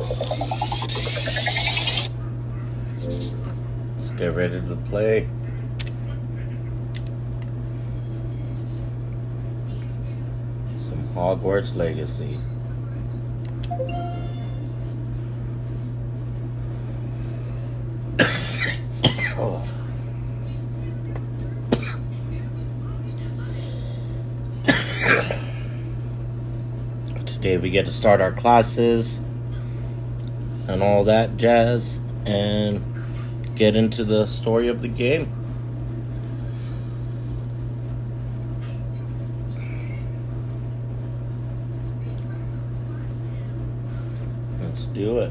Let's get ready to play. Some Hogwarts Legacy. Oh. Today we get to start our classes and all that jazz and get into the story of the game. Let's do it.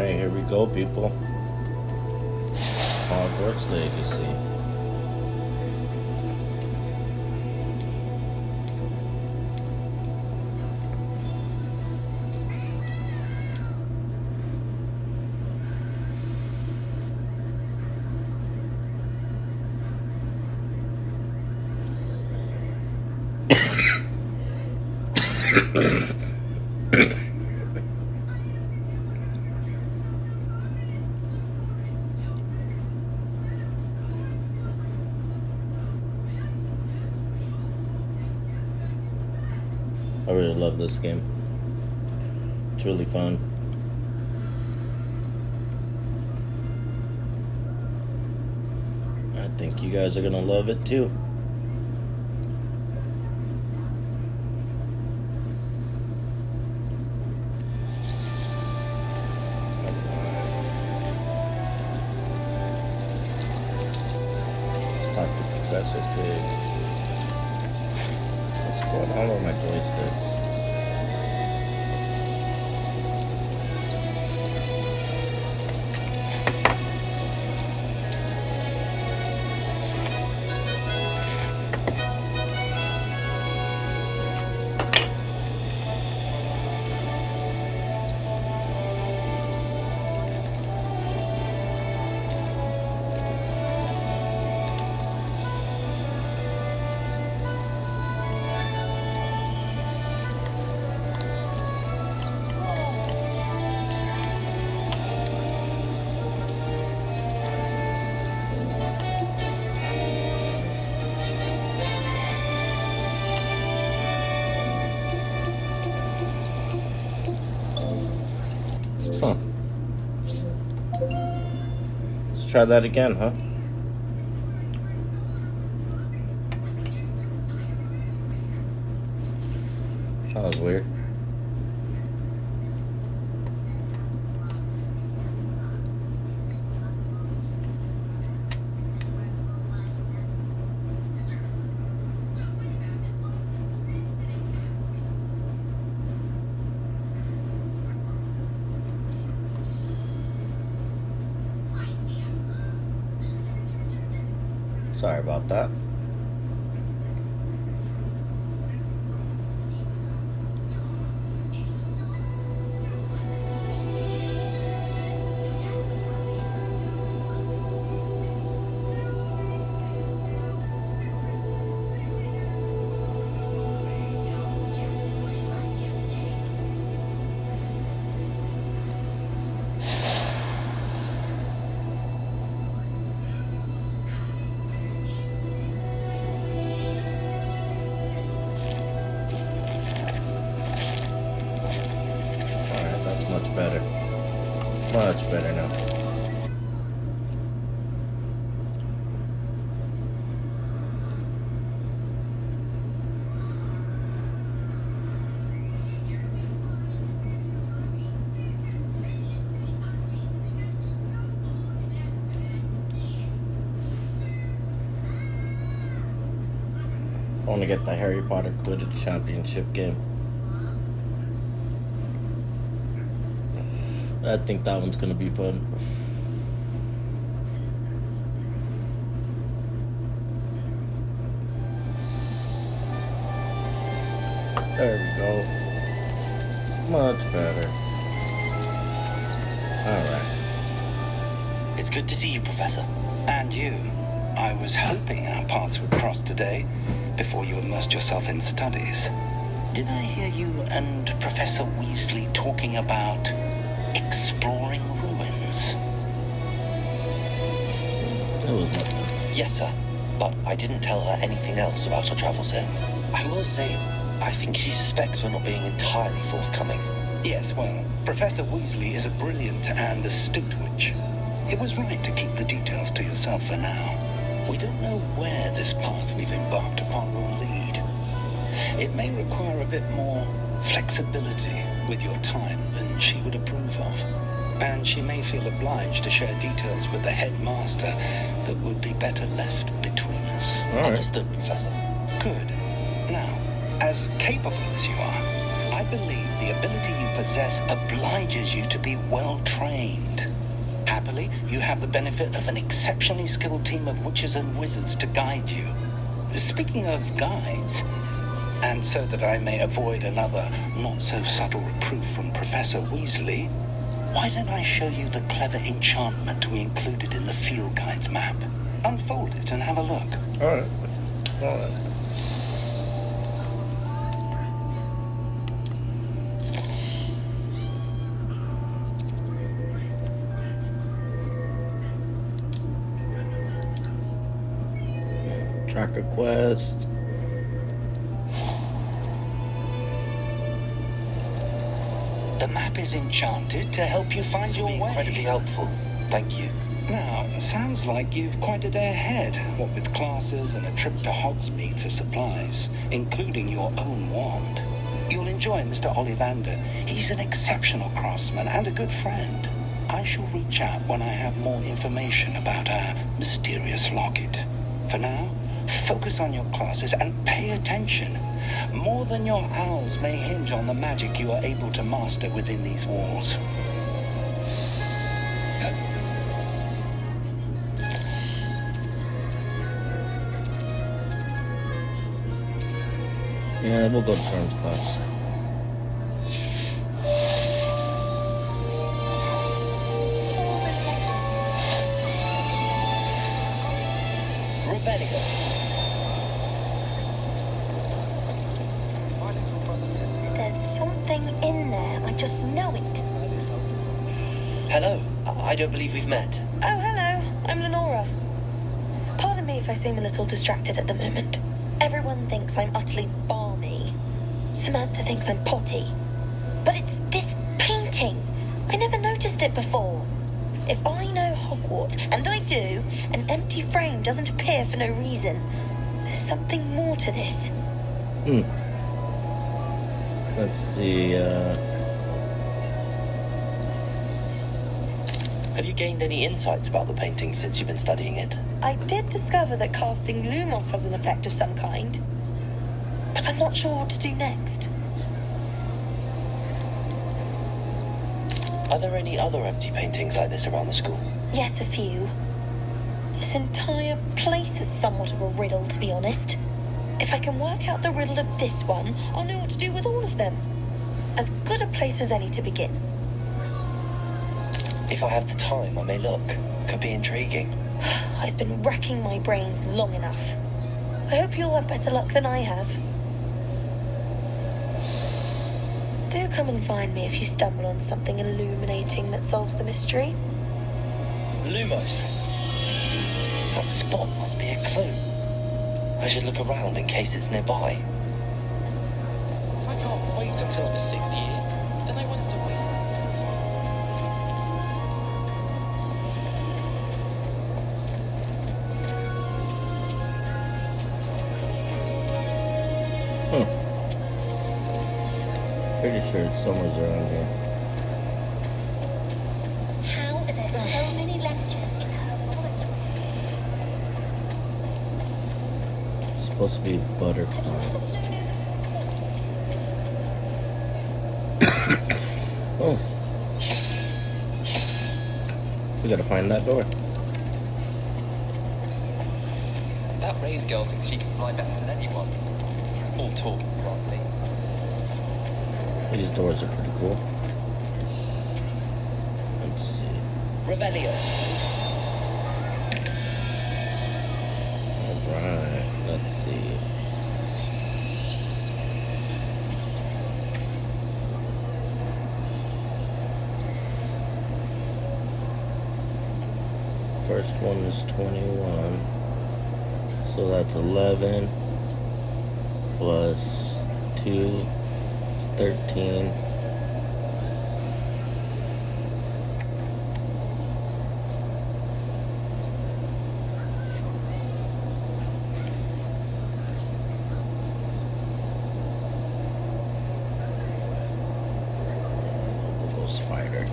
Here we go, people. Hogwarts Legacy. I really love this game. It's really fun. I think you guys are gonna love it too. Let's talk to Professor Fig. What's going on with my joysticks? Huh. Let's try that again, huh? That was weird. Sorry about that. Much better. Much better now. want to get the Harry Potter Quidditch Championship game. I think that one's gonna be fun. There we go. Much better. Alright. It's good to see you, Professor. And you. I was hoping our paths would cross today, before you immersed yourself in studies. Did I hear you and Professor Weasley talking about exploring ruins? That was nothing. Yes, sir. But I didn't tell her anything else about our travels here. I will say, I think she suspects we're not being entirely forthcoming. Yes, well, Professor Weasley is a brilliant and astute witch. It was right to keep the details to yourself for now. We don't know where this path we've embarked upon will lead. It may require a bit more flexibility with your time than she would approve of. And she may feel obliged to share details with the headmaster that would be better left between us. All right. Understood, Professor. Good. Now, as capable as you are, I believe the ability you possess obliges you to be well trained. Happily, you have the benefit of an exceptionally skilled team of witches and wizards to guide you. Speaking of guides, and so that I may avoid another not-so-subtle reproof from Professor Weasley, why don't I show you the clever enchantment we included in the field guide's map? Unfold it and have a look. Alright. Alright. Tracker quest. The map is enchanted to help you find your way. Incredibly helpful. Thank you. Now, it sounds like you've quite a day ahead, what with classes and a trip to Hogsmeade for supplies, including your own wand. You'll enjoy Mr. Ollivander. He's an exceptional craftsman and a good friend. I shall reach out when I have more information about our mysterious locket. For now, focus on your classes and pay attention. More than your owls may hinge on the magic you are able to master within these walls. Yeah, we'll go to Charms class. There's something in there. I just know it. Hello. I don't believe we've met. Oh, hello. I'm Lenora. Pardon me if I seem a little distracted at the moment. Everyone thinks I'm utterly balmy. Samantha thinks I'm potty. But it's this painting. I never noticed it before. If I know Hogwarts, and I do, an empty frame doesn't appear for no reason. There's something more to this. Let's see, Have you gained any insights about the painting since you've been studying it? I did discover that casting Lumos has an effect of some kind. But I'm not sure what to do next. Are there any other empty paintings like this around the school? Yes, a few. This entire place is somewhat of a riddle, to be honest. If I can work out the riddle of this one, I'll know what to do with all of them. As good a place as any to begin. If I have the time, I may look. Could be intriguing. I've been racking my brains long enough. I hope you'll have better luck than I have. Do come and find me if you stumble on something illuminating that solves the mystery. Lumos. That spot must be a clue. I should look around in case it's nearby. I can't wait until I'm a sixth year. Then I want to waste. pretty sure it's somewhere around here. How are there so many lectures in her college? supposed to be butterfly. Oh. We gotta find that door. That Ray's girl thinks she can fly better than anyone. All talk, probably. These doors are pretty cool. Let's see. Revelio. Alright, let's see. First one is 21. So that's 11 plus 2 is 13. Little spider.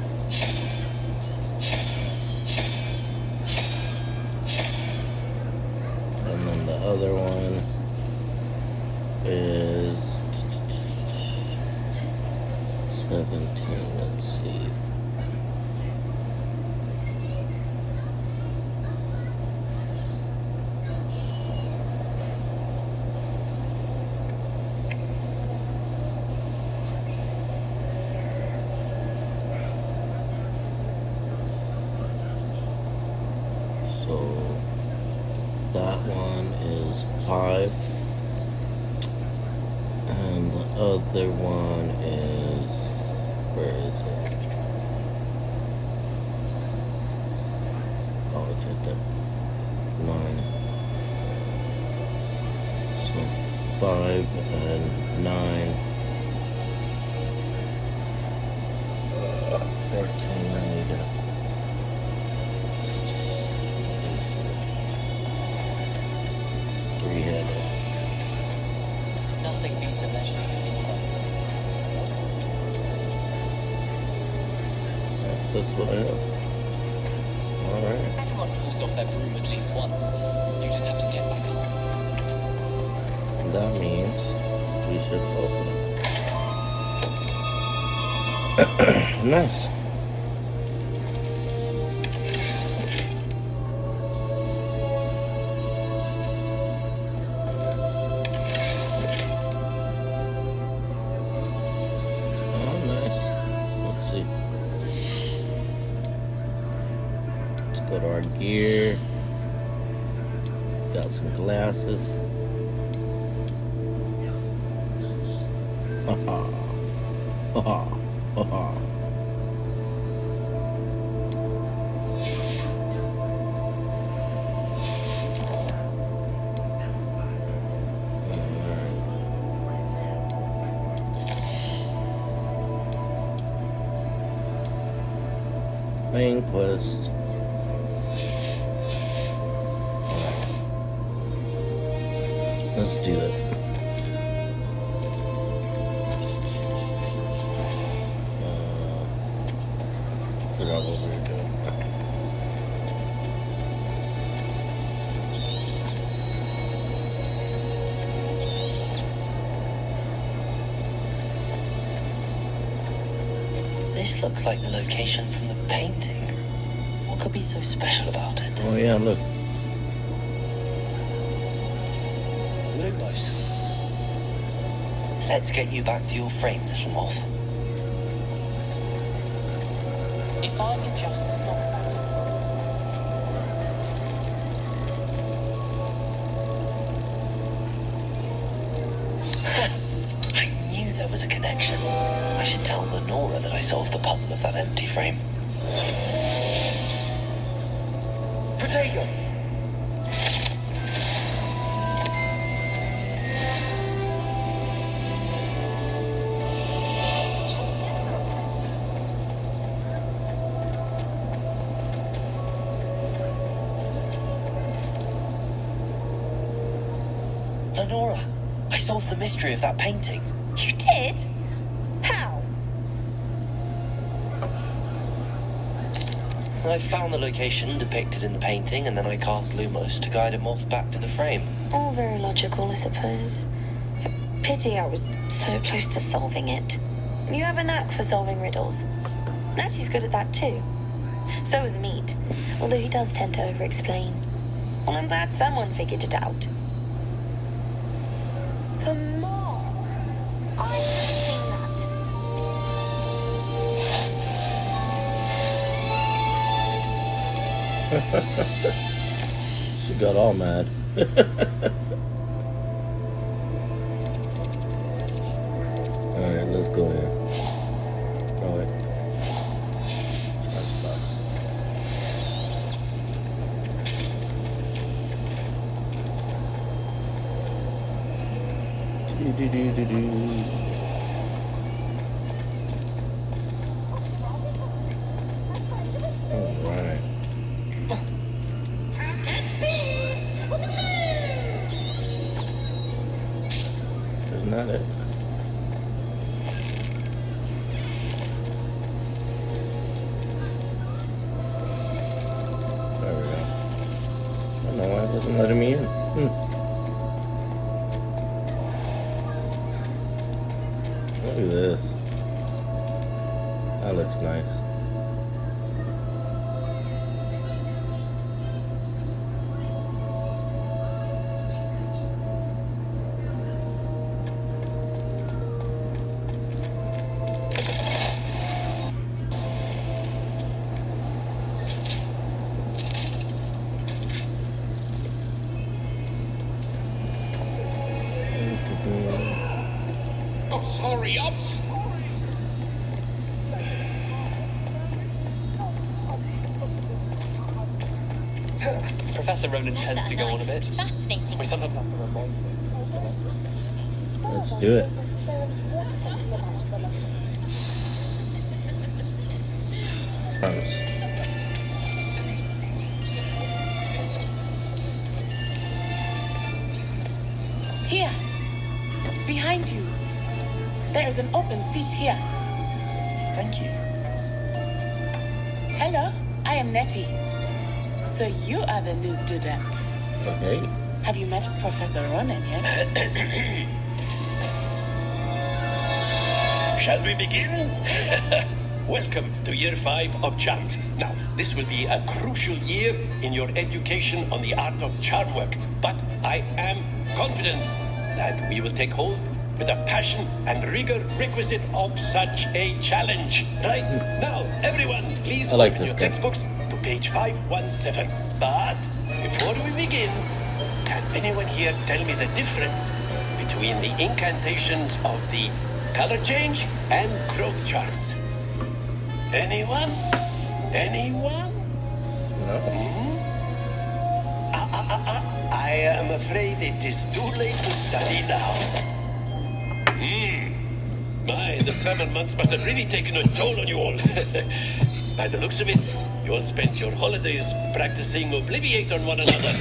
And then the other one is 17. Let's see. So that one is 5. And the other one is, where is it? Oh, it's right there. 9. So 5 and 9. 14, I need it. 3-headed. Nothing beats a leisure evening club. That's what I have. Alright. Everyone falls off their broom at least once. You just have to get back up. That means we should open it. Nice. Oh, nice. Let's see. Let's go to our gear. Got some glasses. Haha. Haha. Haha. Main quest. Let's do it. Forgot what we were doing. This looks like the location from the painting. What could be so special about it? Oh yeah, look. Lumos. Let's get you back to your frame, little moth. If I can just stop. I knew there was a connection. I should tell Lenora that I solved the puzzle of that empty frame. Protego! Lenora, I solved the mystery of that painting. You did? How? I found the location depicted in the painting, and then I cast Lumos to guide a moth back to the frame. All very logical, I suppose. Pity I was so close to solving it. You have a knack for solving riddles. Natty's good at that too. So is Meat, although he does tend to over-explain. Well, I'm glad someone figured it out. The moth! I've seen that. She got all mad. Alright, let's go in. Oh, wait. Xbox. Do-do-do-do-do. Alright. Isn't that it? There we go. I don't know why it wasn't letting me in. Look at this. That looks nice. I'm sorry. Professor Ronan tends to go on a bit. Fascinating. We sometimes have to remind him. Let's do it. Promise. Here, behind you. There is an open seat here. Thank you. Hello, I am Nettie. So you are the new student. Okay. Have you met Professor Ronan yet? Shall we begin? Welcome to Year 5 of Charms. Now, this will be a crucial year in your education on the art of charm work, but I am confident that we will take hold with the passion and rigor requisite of such a challenge. Right? Now, everyone, please I like open this your guy. textbooks to page 517. But before we begin, can anyone here tell me the difference between the incantations of the color change and growth charts? Anyone? Anyone? No. I am afraid it is too late to study now. My, the summer months must have really taken a toll on you all. By the looks of it, you all spent your holidays practicing Obliviate on one another.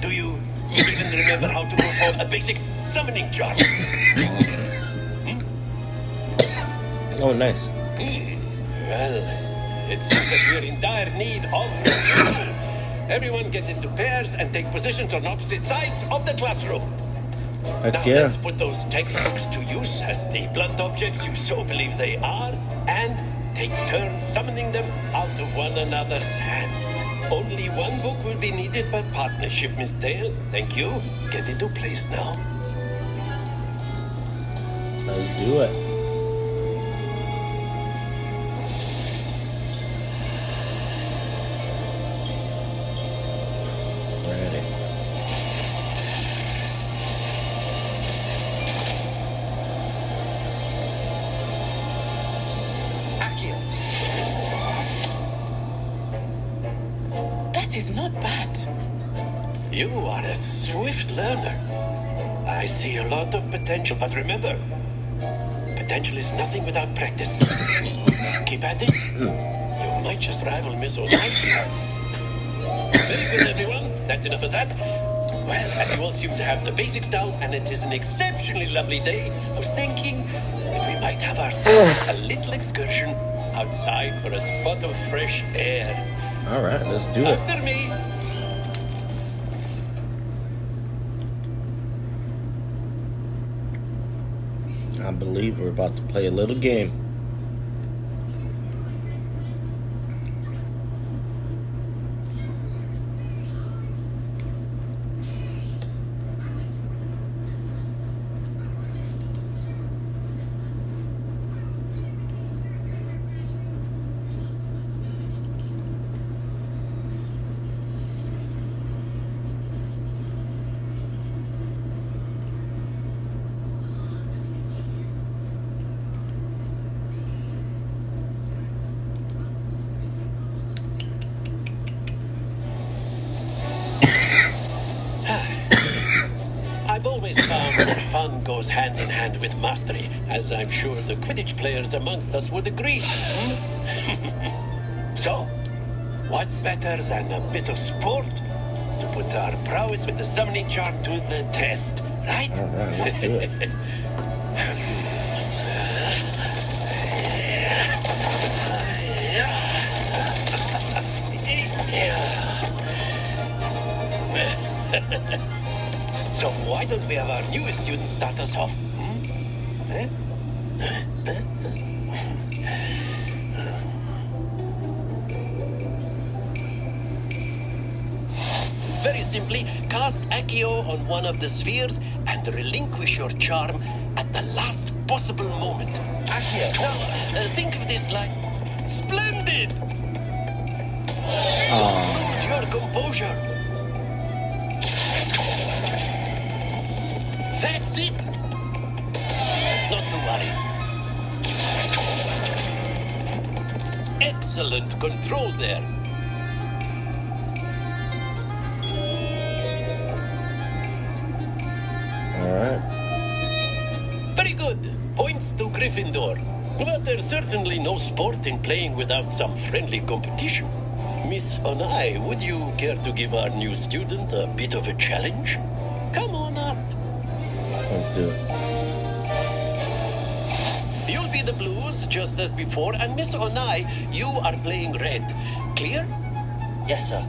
Do you even remember how to perform a basic summoning chart? Oh, nice. Well, it seems that we're in dire need of review. Everyone get into pairs and take positions on opposite sides of the classroom. Heck Now yeah. let's put those textbooks to use as the blunt objects you so believe they are, and take turns summoning them out of one another's hands. Only one book will be needed by partnership, Miss Dale. Thank you. Get into place now. Let's do it. Ready. Akio. That is not bad. You are a swift learner. I see a lot of potential, but remember, potential is nothing without practice. Keep at it. You might just rival Miss O'Reilly. Very good, everyone. That's enough of that. Well, as you all seem to have the basics down, and it is an exceptionally lovely day, I was thinking that we might have ourselves a little excursion outside for a spot of fresh air. All right, let's do it. After me. I believe we're about to play a little game. I've always found that fun goes hand in hand with mastery, as I'm sure the Quidditch players amongst us would agree. So, what better than a bit of sport to put our prowess with the summoning charm to the test, right? All right, let's do it. So why don't we have our newest student start us off? Eh? Very simply, cast Accio on one of the spheres and relinquish your charm at the last possible moment. Accio. Now, think of this like splendid! Don't lose your composure. That's it! Not to worry. Excellent control there. All right. Very good. Points to Gryffindor. But there's certainly no sport in playing without some friendly competition. Miss Onai, would you care to give our new student a bit of a challenge? Come on up. Let's do it. You'll be the blues just as before, and Miss Onai, you are playing red. Clear? Yes, sir.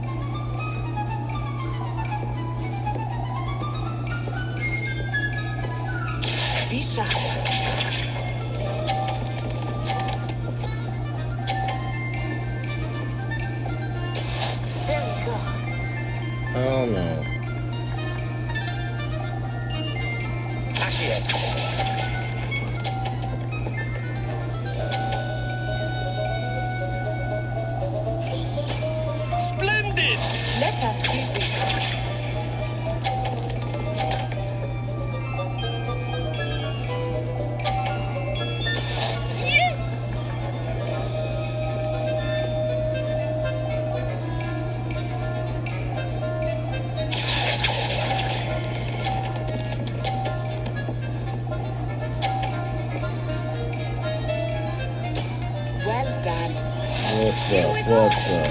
Be shy. There we go. Oh no. Accio. Splendid! Let us see this. Yes! Well done. What's up? What's up?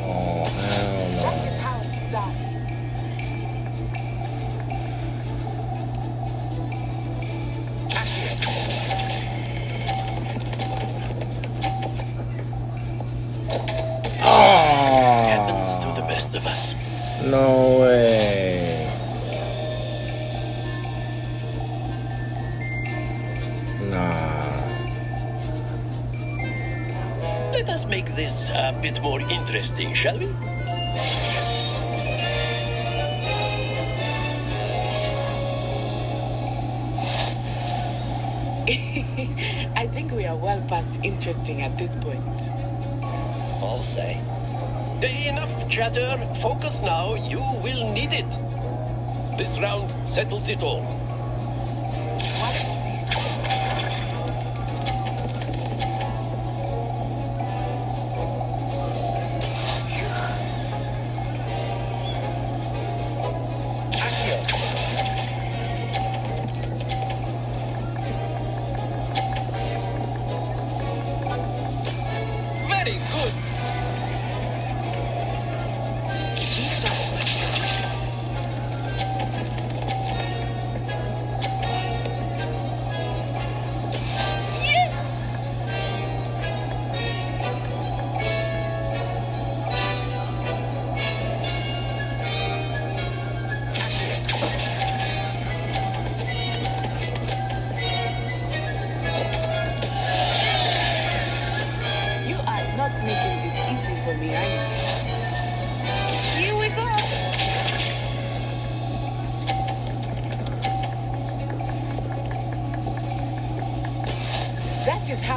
Oh, hell no. That is how it's done. Happens to Oh, the best of us. no way. Nah. Let us make this a bit more interesting, shall we? I think we are well past interesting at this point. I'll say. Enough chatter. Focus now. You will need it. This round settles it all. Watch this. Very good. Be shy.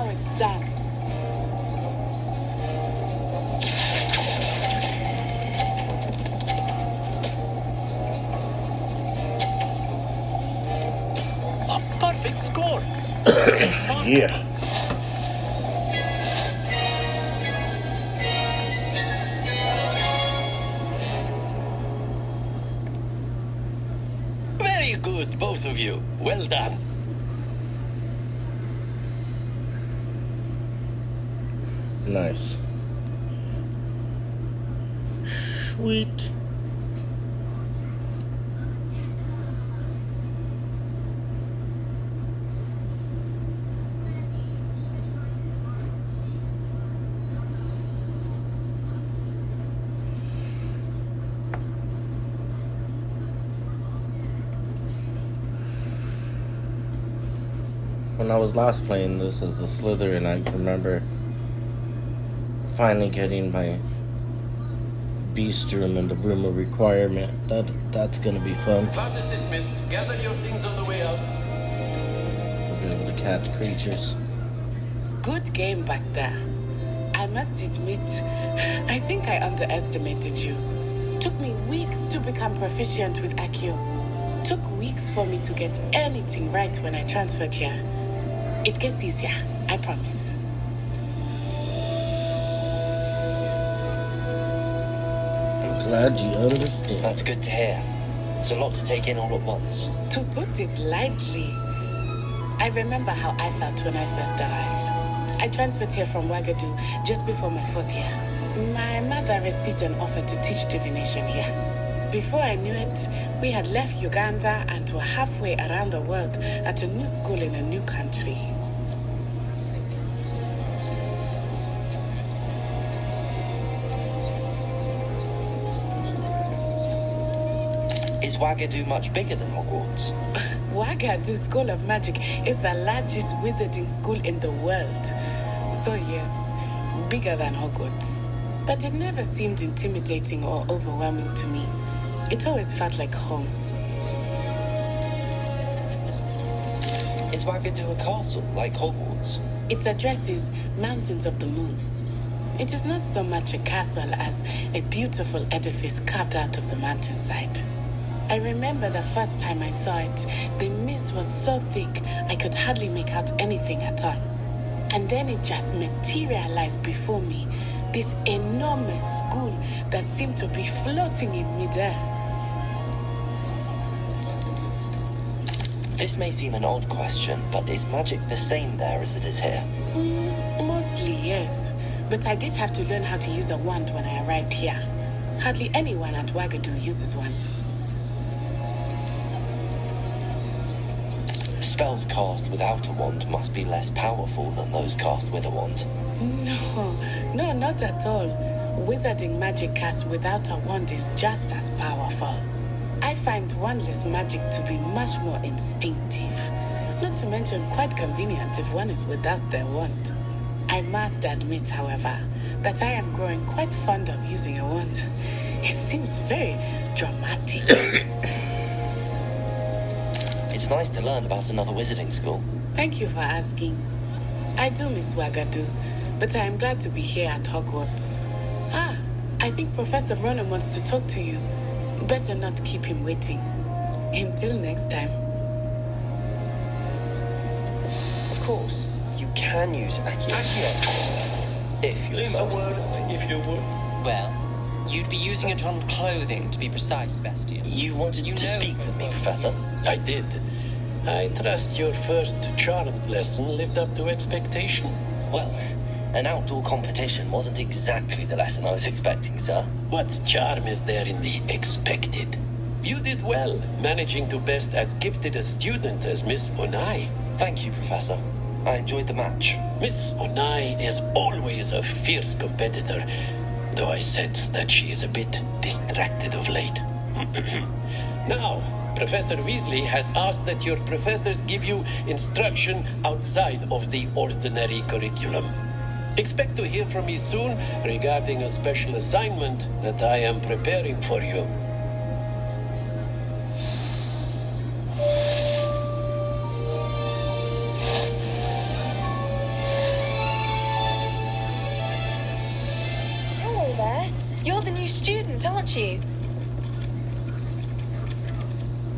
Now it's done. A perfect score. Yeah. Very good, both of you. Well done. Nice. Sweet. When I was last playing this as the Slytherin, I remember finally getting my beast room and the room of requirement. That's gonna be fun. Class is dismissed. Gather your things on the way out. I'll be able to catch creatures. Good game back there. I must admit, I think I underestimated you. Took me weeks to become proficient with Accio. Took weeks for me to get anything right when I transferred here. It gets easier, I promise. I'm glad you understand. That's good to hear. It's a lot to take in all at once. To put it lightly, I remember how I felt when I first arrived. I transferred here from Wagadu just before my 4th year. My mother received an offer to teach divination here. Before I knew it, we had left Uganda and were halfway around the world at a new school in a new country. Is Wagadu much bigger than Hogwarts? Wagadu School of Magic is the largest wizarding school in the world. So yes, bigger than Hogwarts. But it never seemed intimidating or overwhelming to me. It always felt like home. Is Wagadu a castle like Hogwarts? Its address is Mountains of the Moon. It is not so much a castle as a beautiful edifice carved out of the mountainside. I remember the first time I saw it, the mist was so thick I could hardly make out anything at all. And then it just materialized before me, this enormous school that seemed to be floating in midair. This may seem an odd question, but is magic the same there as it is here? Mostly, yes. But I did have to learn how to use a wand when I arrived here. Hardly anyone at Wagadu uses one. Spells cast without a wand must be less powerful than those cast with a wand. No, not at all. Wizarding magic cast without a wand is just as powerful. I find wandless magic to be much more instinctive. Not to mention quite convenient if one is without their wand. I must admit, however, that I am growing quite fond of using a wand. It seems very dramatic. It's nice to learn about another wizarding school. Thank you for asking. I do miss Wagadu, but I am glad to be here at Hogwarts. I think Professor Ronan wants to talk to you. Better not keep him waiting. Until next time. Of course, you can use Accio. If you Please, a word, if you would. Well, you'd be using it on clothing, to be precise, Sebastian. You wanted to speak with me, Professor? I did. I trust your first charms lesson lived up to expectation. Well, an outdoor competition wasn't exactly the lesson I was expecting, sir. What charm is there in the expected? You did well, managing to best as gifted a student as Miss Onai. Thank you, Professor. I enjoyed the match. Miss Onai is always a fierce competitor, though I sense that she is a bit distracted of late. Now, Professor Weasley has asked that your professors give you instruction outside of the ordinary curriculum. Expect to hear from me soon regarding a special assignment that I am preparing for you. Hello there. You're the new student, aren't you?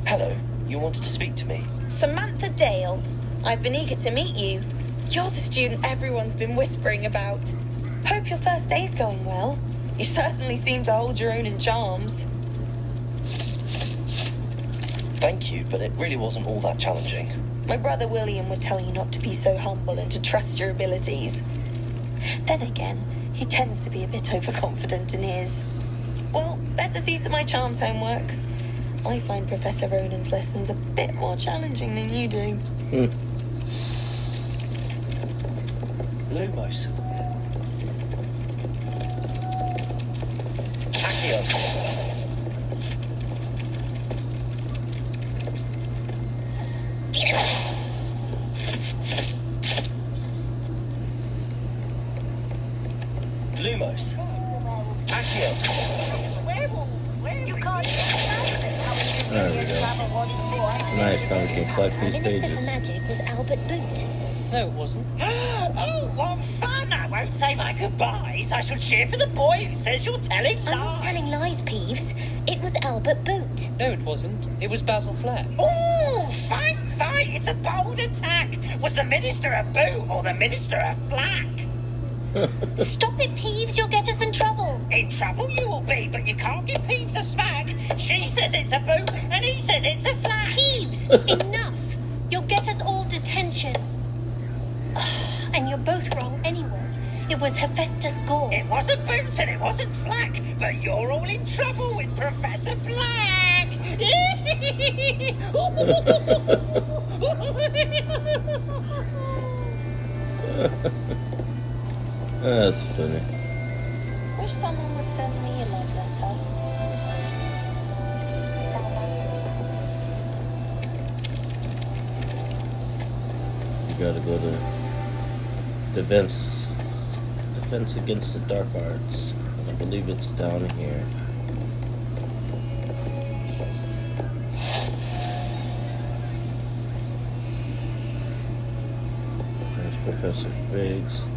Hello, you wanted to speak to me? Samantha Dale. I've been eager to meet you. You're the student everyone's been whispering about. Hope your first day's going well. You certainly seem to hold your own in charms. Thank you, but it really wasn't all that challenging. My brother William would tell you not to be so humble and to trust your abilities. Then again, he tends to be a bit overconfident in his. Well, better see to my charms homework. I find Professor Ronan's lessons a bit more challenging than you do. Lumos. Accio. Lumos. Accio. You can't There we go. Nice, now we can collect these The Minister for pages. Magic was Albert Boot. No, it wasn't. Oh, what fun! I won't say my goodbyes. I shall cheer for the boy who says you're telling I'm not lies. telling lies, Peeves. It was Albert Boot. No, it wasn't. It was Basil Flack. Oh, fight! It's a bold attack. Was the minister a boot or the minister a flack? Stop it, Peeves. You'll get us in trouble. In trouble you will be, but you can't give Peeves a smack. She says it's a boot and he says it's a flack. Peeves, enough. You'll get us all detention. And you're both wrong anyway. It was Hephaestus Gore. It wasn't boot and it wasn't flack, but you're all in trouble with Professor Black. That's funny. Wish someone would send me a love letter. You gotta go to Defense Against the Dark Arts. And I believe it's down here. There's Professor Figs.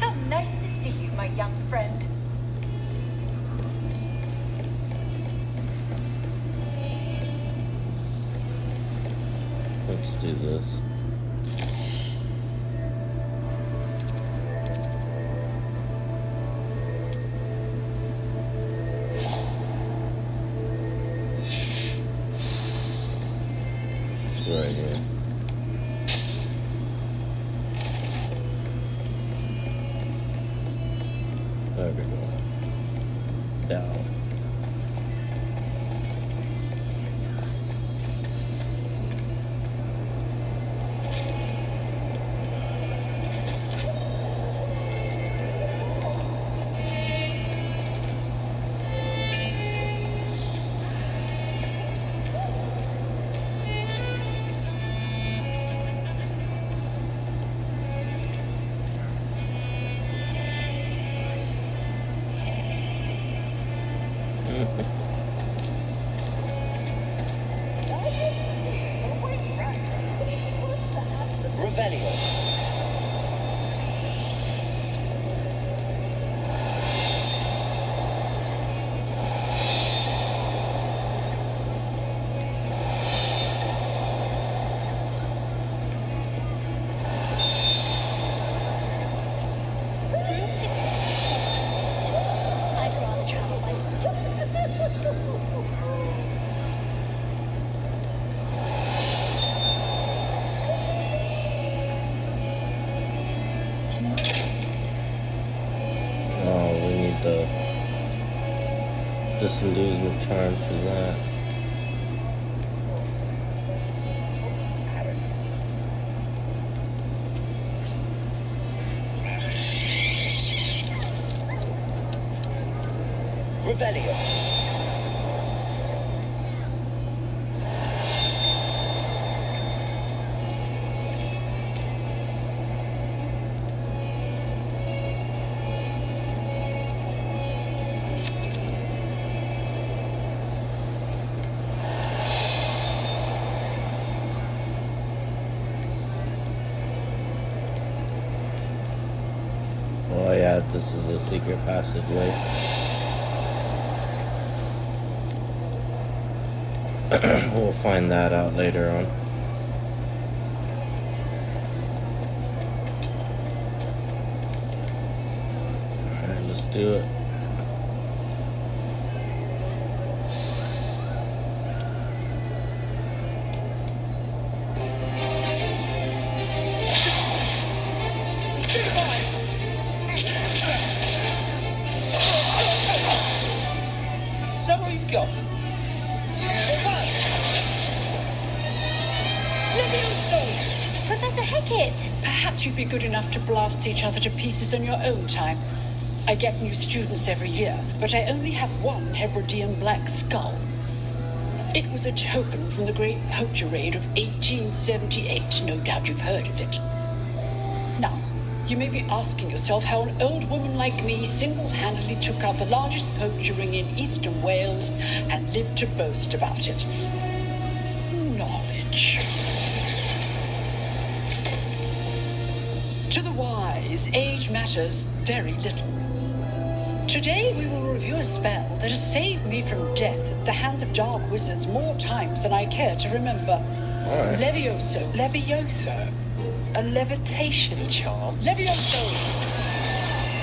How nice to see you, my young friend. Let's do this. It's right here. There we go. Down. Revelio. I'd rather travel by Oh, we need the disillusionment charm for that. Revelio. Yeah, this is a secret passageway. We'll find that out later on. Alright, let's do it. Is that what you've got? Professor Hackett! Perhaps you'd be good enough to blast each other to pieces on your own time. I get new students every year, but I only have one Hebridean black skull. It was a token from the Great Poacher Raid of 1878. No doubt you've heard of it. Now, you may be asking yourself how an old woman like me single-handedly took out the largest poacher ring in eastern Wales and lived to boast about it. Knowledge. To the wise, age matters very little. Today we will review a spell that has saved me from death at the hands of dark wizards more times than I care to remember. Alright. Levioso. Levioso? A levitation charm? Levioso!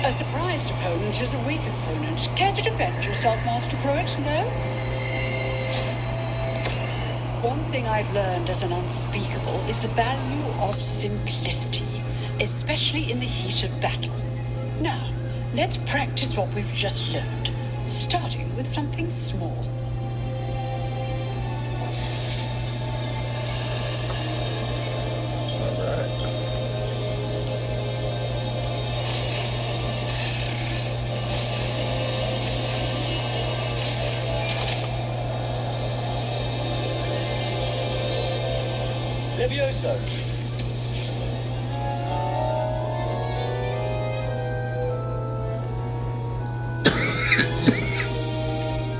A surprised opponent is a weak opponent. Care to defend yourself, Master Pruitt? No? One thing I've learned as an unspeakable is the value of simplicity, especially in the heat of battle. Now, let's practice what we've just learned, starting with something small. Levioso.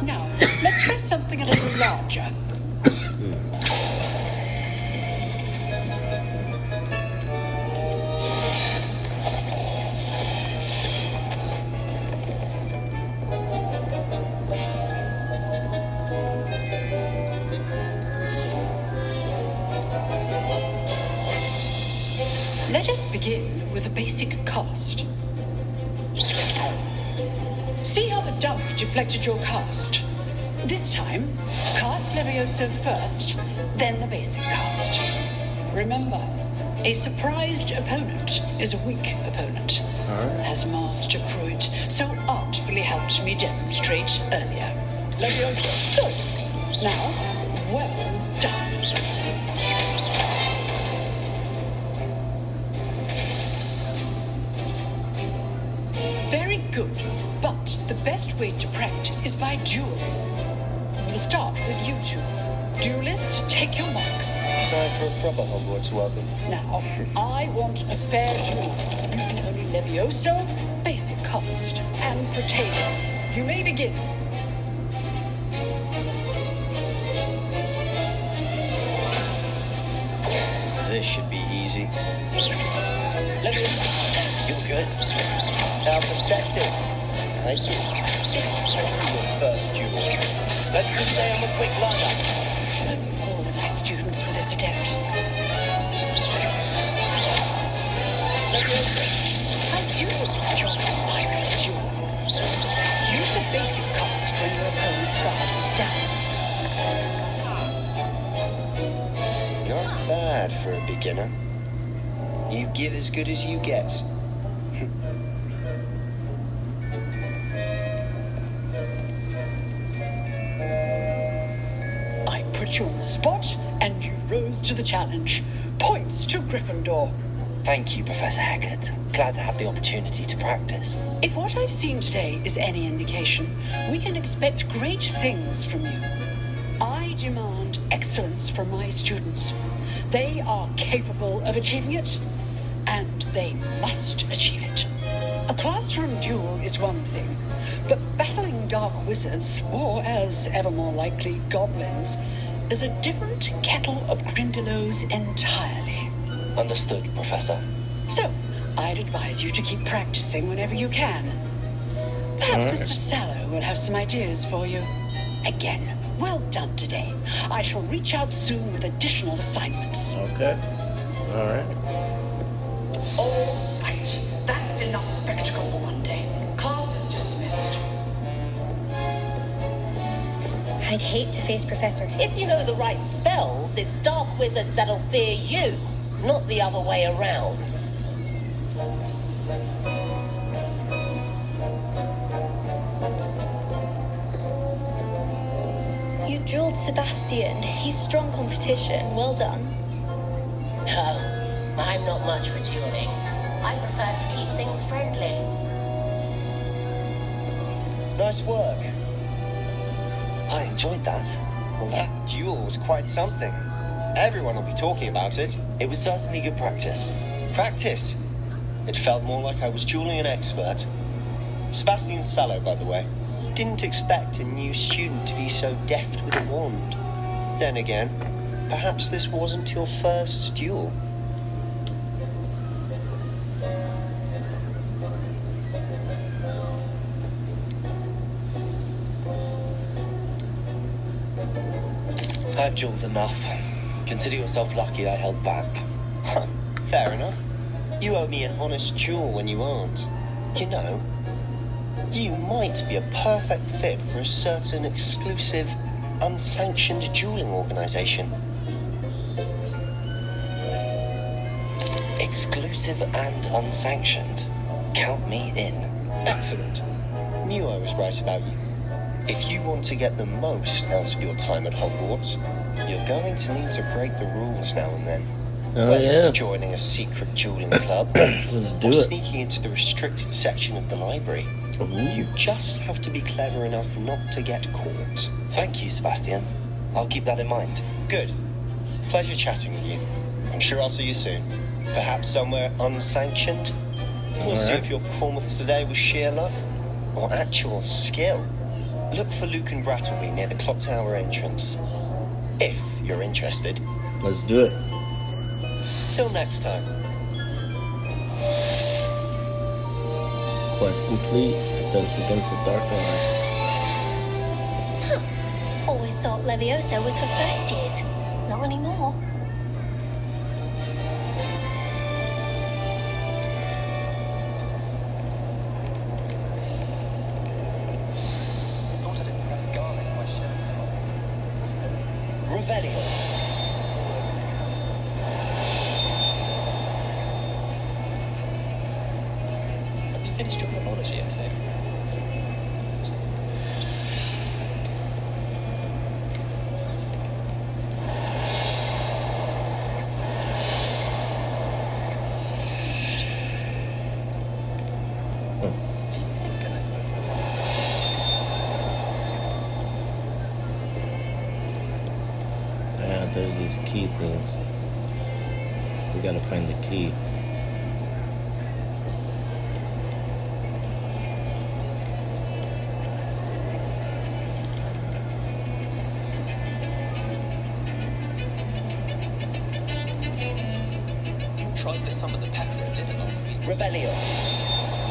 Now, let's try something a little larger. Let us begin with a basic cast. See how the dummy deflected your cast? This time, cast Levioso first, then the basic cast. Remember, a surprised opponent is a weak opponent, as Master Pruitt so artfully helped me demonstrate earlier. Levioso. Good. Now, well done. Very good, but the best way to practice is by duel. We'll start with you two. Duelists, take your marks. Time for a proper Hogwarts welcome. Now, I want a fair duel, using only Levioso, basic cast, and Protego. You may begin. This should be easy. Levioso. You're good. How perceptive. Thank you. Your first duel. Let's just say I'm a quick learner. All of my students for this adept. I do enjoy my duel. Use the basic cast when your opponent's guard is down. Not bad for a beginner. You give as good as you get. I put you on the spot, and you rose to the challenge. Points to Gryffindor. Thank you, Professor Hackett. Glad to have the opportunity to practice. If what I've seen today is any indication, we can expect great things from you. I demand excellence from my students. They are capable of achieving it, and they must achieve it. A classroom duel is one thing, but battling dark wizards, or as ever more likely, goblins, is a different kettle of Grindylows entirely. Understood, Professor. So, I'd advise you to keep practicing whenever you can. Perhaps Alright. Mr. Sallow will have some ideas for you. Again, well done today. I shall reach out soon with additional assignments. Okay. Alright. All right, that's enough spectacle for one day. Class is dismissed. I'd hate to face Professor. If you know the right spells, it's dark wizards that'll fear you, not the other way around. You drilled Sebastian. He's strong competition. Well done. Oh, I'm not much for dueling. I prefer to keep things friendly. Nice work. I enjoyed that. Well, that duel was quite something. Everyone will be talking about it. It was certainly good practice. Practice. It felt more like I was dueling an expert. Sebastian Sallow, by the way. Didn't expect a new student to be so deft with a wand. Then again, perhaps this wasn't your first duel. I've dueled enough. Consider yourself lucky I held back. Huh, fair enough. You owe me an honest duel when you aren't. You know, you might be a perfect fit for a certain exclusive, unsanctioned dueling organization. Exclusive and unsanctioned. Count me in. Excellent. Knew I was right about you. If you want to get the most out of your time at Hogwarts, you're going to need to break the rules now and then. Oh, Whether it's yeah. joining a secret dueling club Let's do or it. sneaking into the restricted section of the library. Ooh. You just have to be clever enough not to get caught. Thank you, Sebastian. I'll keep that in mind. Good. Pleasure chatting with you. I'm sure I'll see you soon. Perhaps somewhere unsanctioned. We'll see Alright. if your performance today was sheer luck or actual skill. Look for Luke and Brattleby near the clock tower entrance. If you're interested. Let's do it. Till next time. Quest complete. Defense against the dark eye. Always thought Leviosa was for first years. Not anymore. Thought I'd impress Garlic by sharing Revelio. Have you finished your mythology essay? Do you think Elizabeth Yeah, there's these key things. We gotta find the key. tried to summon the pepper at dinner last week? Revelio.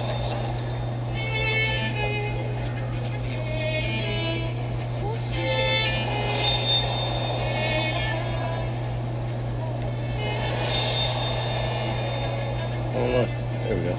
Next lab. Oh look, there we go.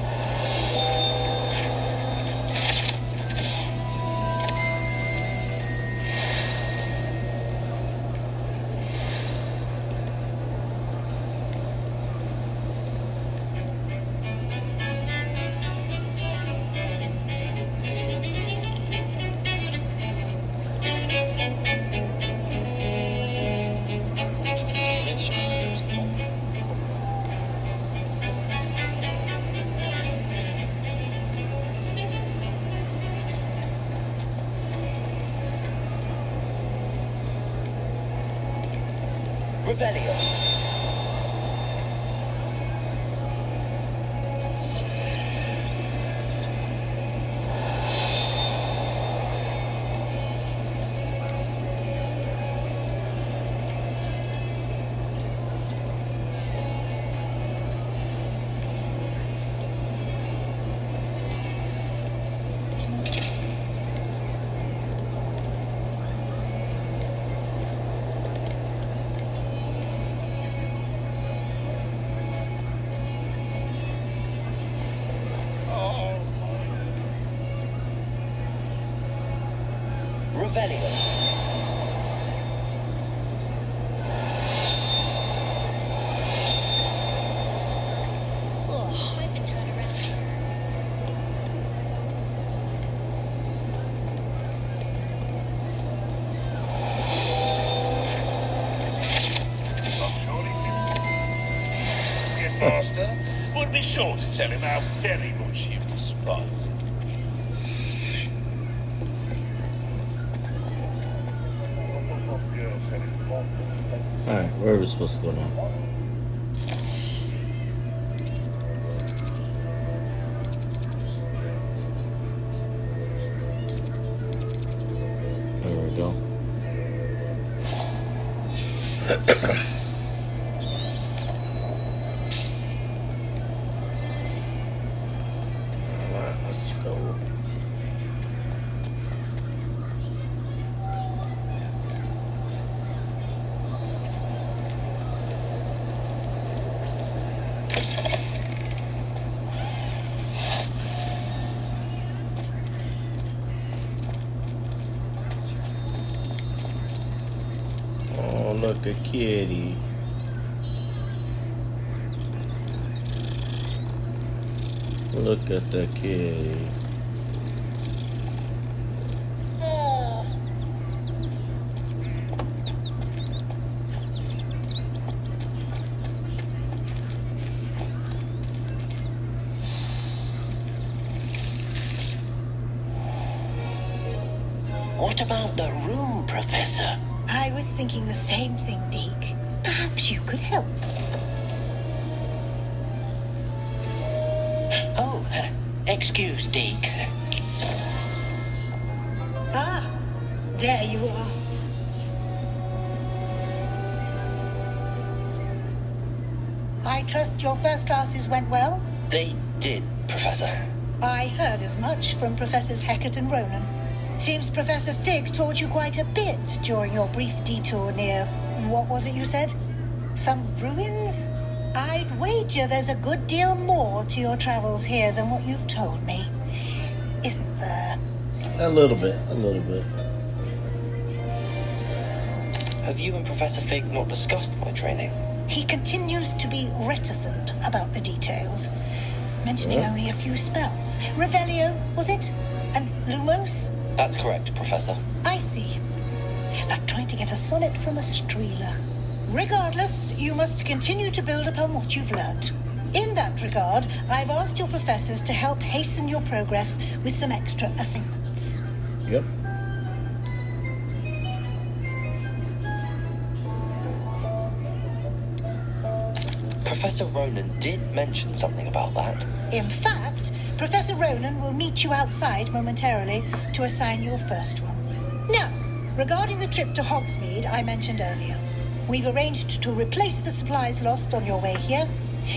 Revelio. Revelio. Oh, I've been turned around. Master would be sure to tell him how very much you despise him. Alright, where are we supposed to go now? There we go. Alright, let's go. Oh, look, a kitty. Look at the kitty. What about the room, Professor? I was thinking the same thing, Deke. Perhaps you could help. Oh, excuse, Deke. Ah, there you are. I trust your first classes went well? They did, Professor. I heard as much from Professors Hecat and Ronan. Seems Professor Fig taught you quite a bit during your brief detour near, what was it you said? Some ruins? I'd wager there's a good deal more to your travels here than what you've told me. Isn't there? A little bit, a little bit. Have you and Professor Fig not discussed my training? He continues to be reticent about the details, mentioning only a few spells. Revelio, was it? And Lumos? That's correct, Professor. I see. Like trying to get a sonnet from a streeler. Regardless, you must continue to build upon what you've learned. In that regard, I've asked your professors to help hasten your progress with some extra assignments. Yep. Professor Ronan did mention something about that. In fact, Professor Ronan will meet you outside momentarily to assign your first one. Now, regarding the trip to Hogsmeade I mentioned earlier, we've arranged to replace the supplies lost on your way here,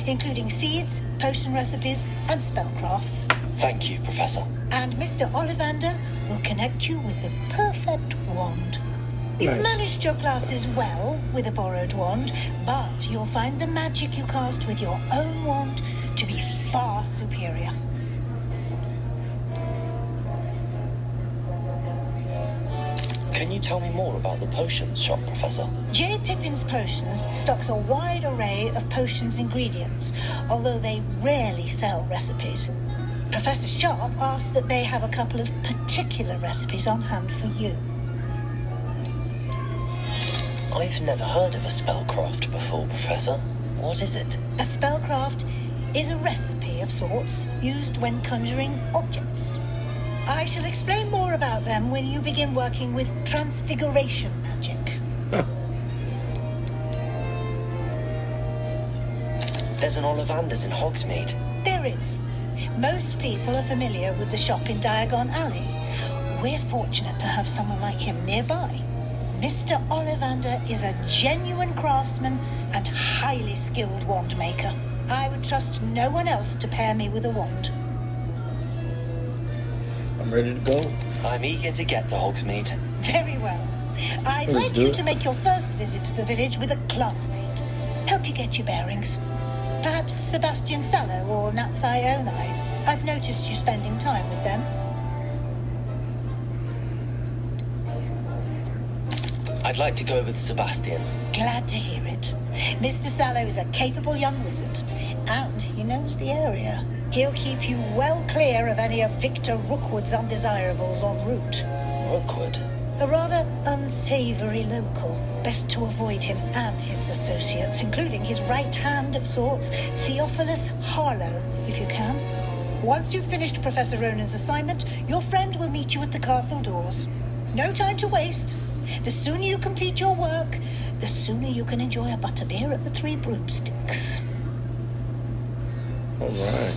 including seeds, potion recipes, and spellcrafts. Thank you, Professor. And Mr. Ollivander will connect you with the perfect wand. You've managed your classes well with a borrowed wand, but you'll find the magic you cast with your own wand to be far superior. Can you tell me more about the potions shop, Professor? J. Pippin's Potions stocks a wide array of potions ingredients, although they rarely sell recipes. Professor Sharp asked that they have a couple of particular recipes on hand for you. I've never heard of a spellcraft before, Professor. What is it? A spellcraft is a recipe of sorts used when conjuring objects. I shall explain more about them when you begin working with transfiguration magic. There's an Ollivander's in Hogsmeade. There is. Most people are familiar with the shop in Diagon Alley. We're fortunate to have someone like him nearby. Mr. Ollivander is a genuine craftsman and highly skilled wand maker. I would trust no one else to pair me with a wand. I'm ready to go. I'm eager to get to Hogsmeade. Very well. I'd Let's like do you it. to make your first visit to the village with a classmate. Help you get your bearings. Perhaps Sebastian Sallow or Natsai Onai. I've noticed you spending time with them. I'd like to go with Sebastian. Glad to hear it. Mr. Sallow is a capable young wizard, and he knows the area. He'll keep you well clear of any of Victor Rookwood's undesirables en route. Rookwood? A rather unsavory local. Best to avoid him and his associates, including his right hand of sorts, Theophilus Harlow, if you can. Once you've finished Professor Ronan's assignment, your friend will meet you at the castle doors. No time to waste. The sooner you complete your work, the sooner you can enjoy a butterbeer at the Three Broomsticks. All right.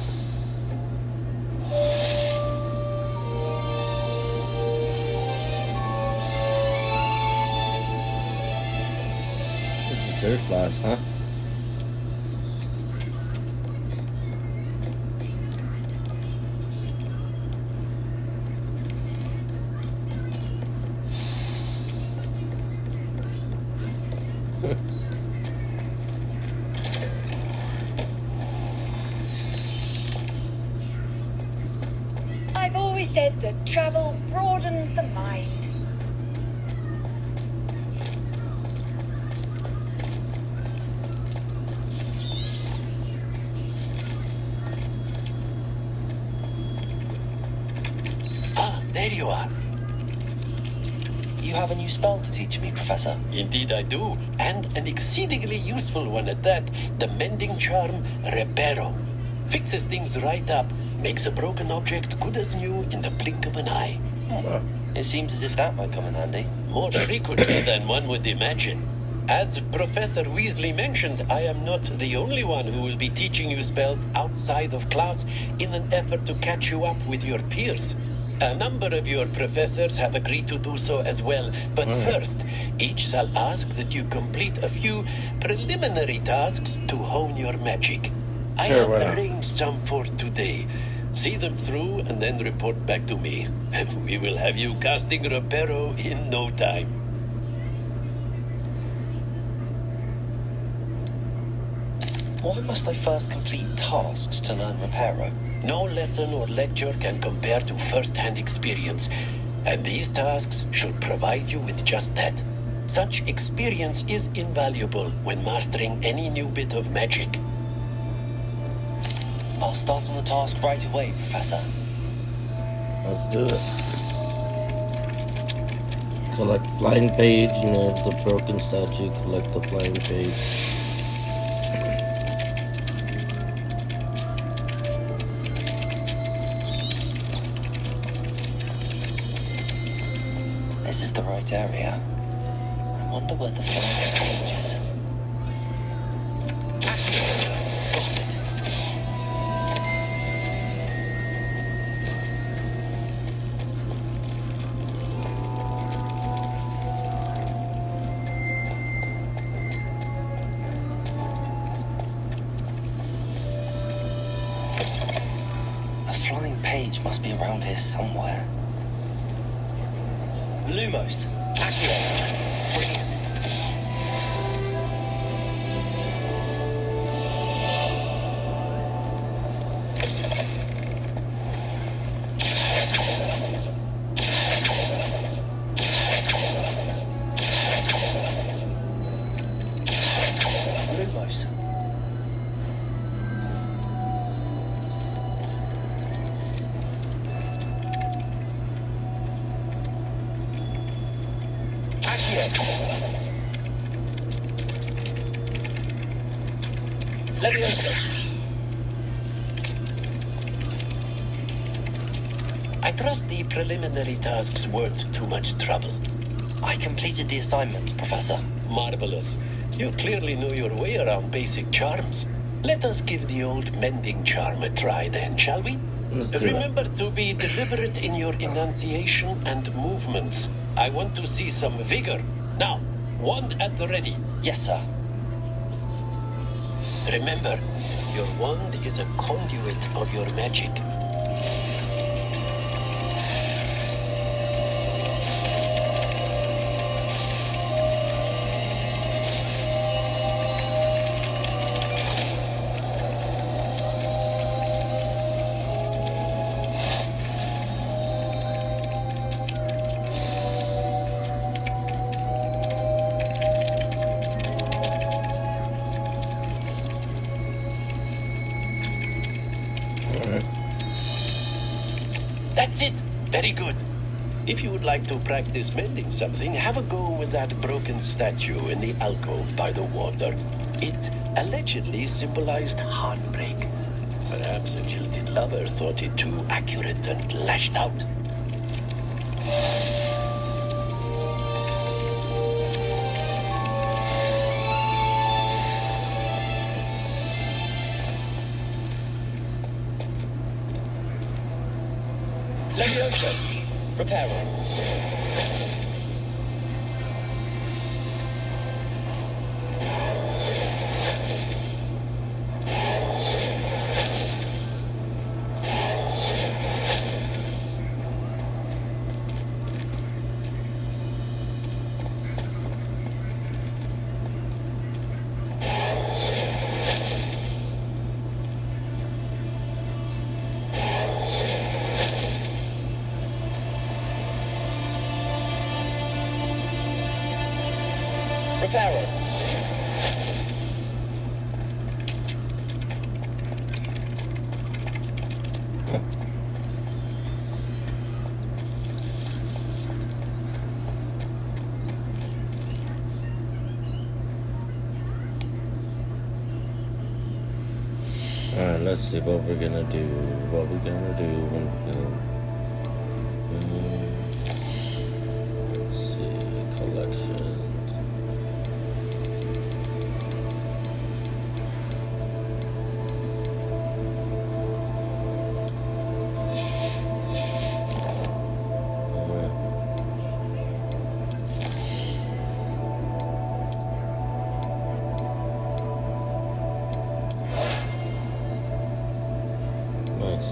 This is her class, huh? I've always said that travel broadens the mind. Ah, there you are. You have a new spell to teach me, Professor. Indeed I do, and an exceedingly useful one at that. The mending charm Reparo. Fixes things right up, makes a broken object good as new in the blink of an eye. It seems as if that might come in handy. More frequently than one would imagine. As Professor Weasley mentioned, I am not the only one who will be teaching you spells outside of class in an effort to catch you up with your peers. A number of your professors have agreed to do so as well, but first, each shall ask that you complete a few preliminary tasks to hone your magic. I have arranged some for today. See them through and then report back to me. We will have you casting Reparo in no time. Why must I first complete tasks to learn Reparo? No lesson or lecture can compare to first-hand experience, and these tasks should provide you with just that. Such experience is invaluable when mastering any new bit of magic. I'll start on the task right away, Professor. Let's do it. Collect flying page near the broken statue. Collect the flying page. This is the right area. I wonder where the flying page is. Got it. A flying page must be around here somewhere. Lumos, Accio. Brilliant. Lumos. I trust the preliminary tasks weren't too much trouble. I completed the assignments, Professor. Marvelous. You clearly know your way around basic charms. Let us give the old mending charm a try then, shall we? Remember to be deliberate in your enunciation and movements. I want to see some vigor. Now, wand at the ready. Yes, sir. Remember, your wand is a conduit of your magic. That's it. Very good. If you would like to practice mending something, have a go with that broken statue in the alcove by the water. It allegedly symbolized heartbreak. Perhaps a jilted lover thought it too accurate and lashed out. Leviosa, prepare. Prepare. Alright, let's see what we're gonna do. Let's see, collections. Nice.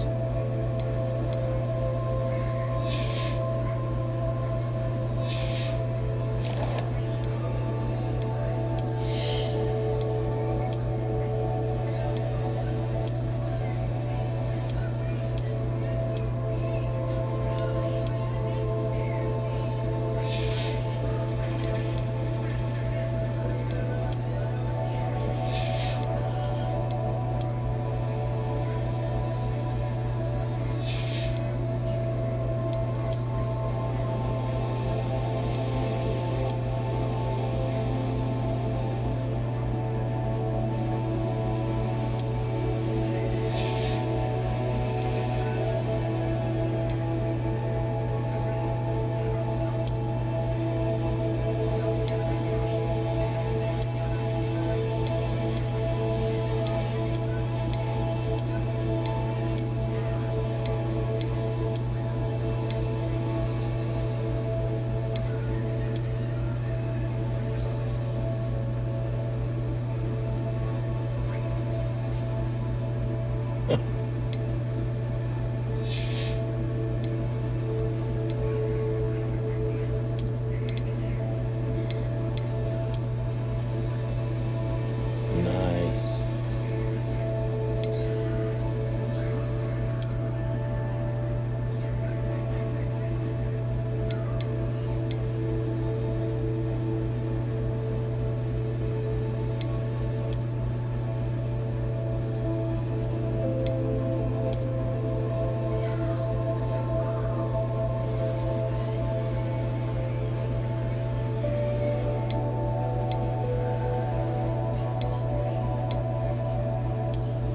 Nice.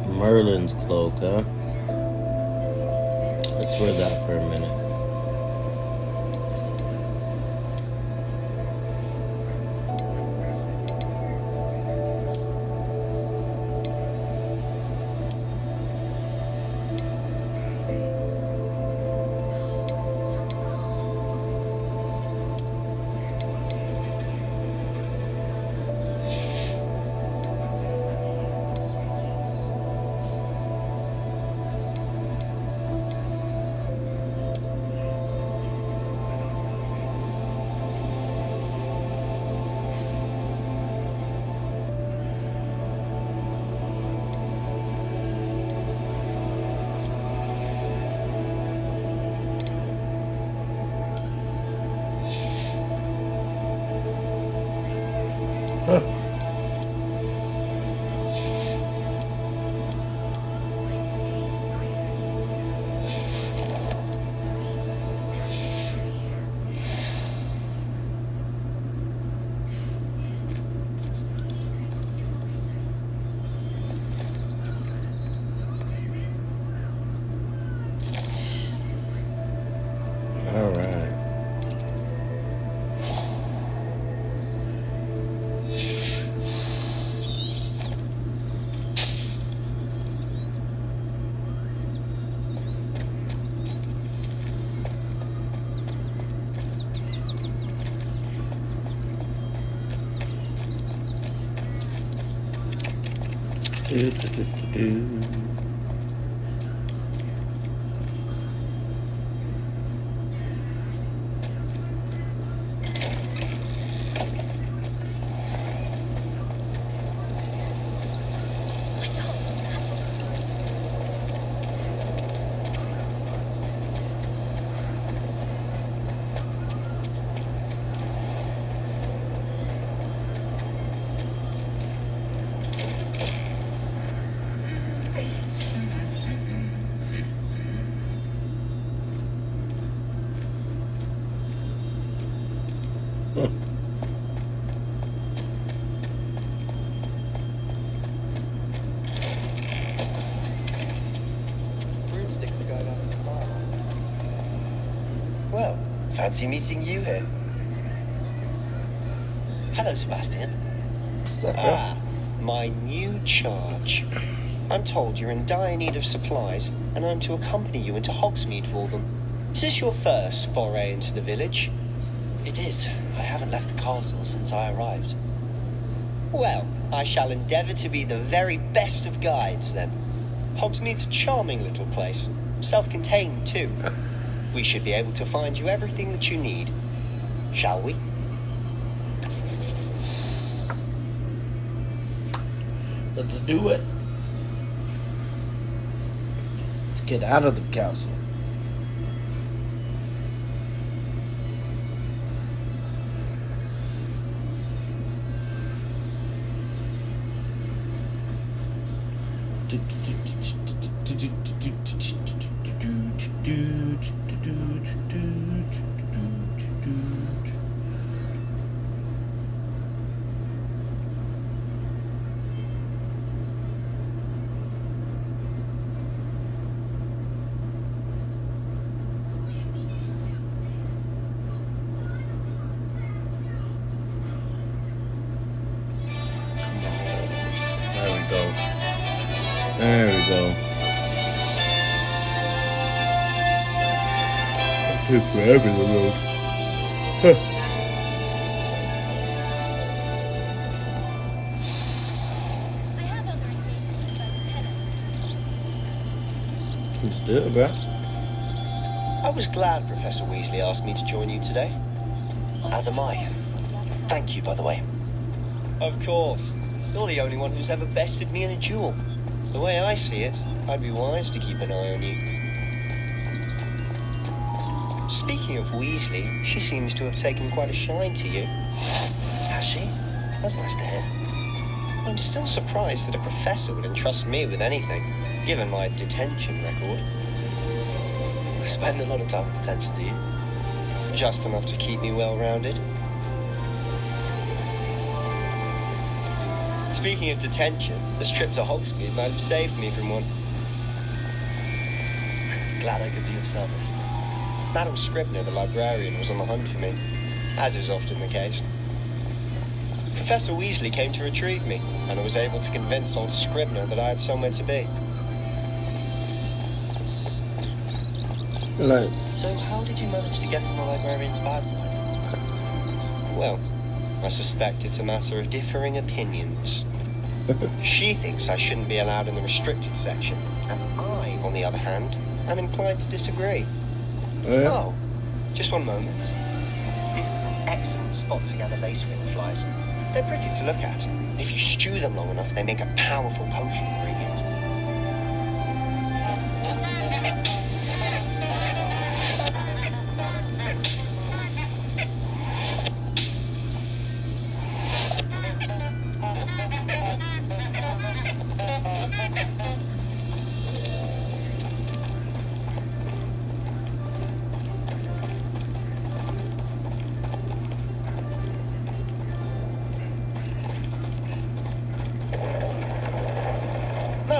Merlin's cloak, huh? Let's wear that for a minute. Well, fancy meeting you here. Hello, Sebastian. My new charge. I'm told you're in dire need of supplies, and I'm to accompany you into Hogsmeade for them. Is this your first foray into the village? It is. I haven't left the castle since I arrived. Well, I shall endeavour to be the very best of guides, then. Hogsmeade's a charming little place. Self-contained, too. We should be able to find you everything that you need. Shall we? Let's do it. Let's get out of the castle. There we go. It took forever to load. Let's do it, bro. I was glad Professor Weasley asked me to join you today. As am I. Thank you, by the way. Of course. You're the only one who's ever bested me in a duel. The way I see it, I'd be wise to keep an eye on you. Speaking of Weasley, she seems to have taken quite a shine to you. Has she? That's nice to hear. I'm still surprised that a professor would entrust me with anything, given my detention record. Spend a lot of time in detention, do you? Just enough to keep me well-rounded. Speaking of detention, this trip to Hogsmeade might have saved me from one. Glad I could be of service. Madam Scribner, the librarian, was on the hunt for me, as is often the case. Professor Weasley came to retrieve me, and I was able to convince old Scribner that I had somewhere to be. Nice. So how did you manage to get on the librarian's bad side? Well, I suspect it's a matter of differing opinions. She thinks I shouldn't be allowed in the restricted section, and I, on the other hand, am inclined to disagree. Yeah. Oh, just one moment. This is an excellent spot to gather lacewing flies. They're pretty to look at. If you stew them long enough, they make a powerful potion ingredient.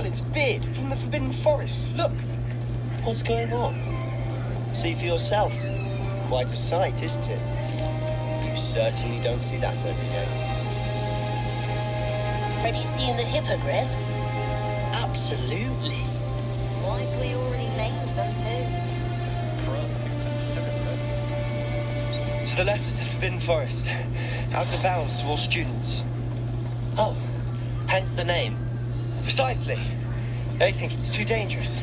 It's Beard from the Forbidden Forest. Look! What's going on? See for yourself. Quite a sight, isn't it? You certainly don't see that every day. Already seen the hippogriffs? Absolutely. Likely already named them too. To the left is the Forbidden Forest. Out of bounds to all students. Oh, hence the name. Precisely. They think it's too dangerous.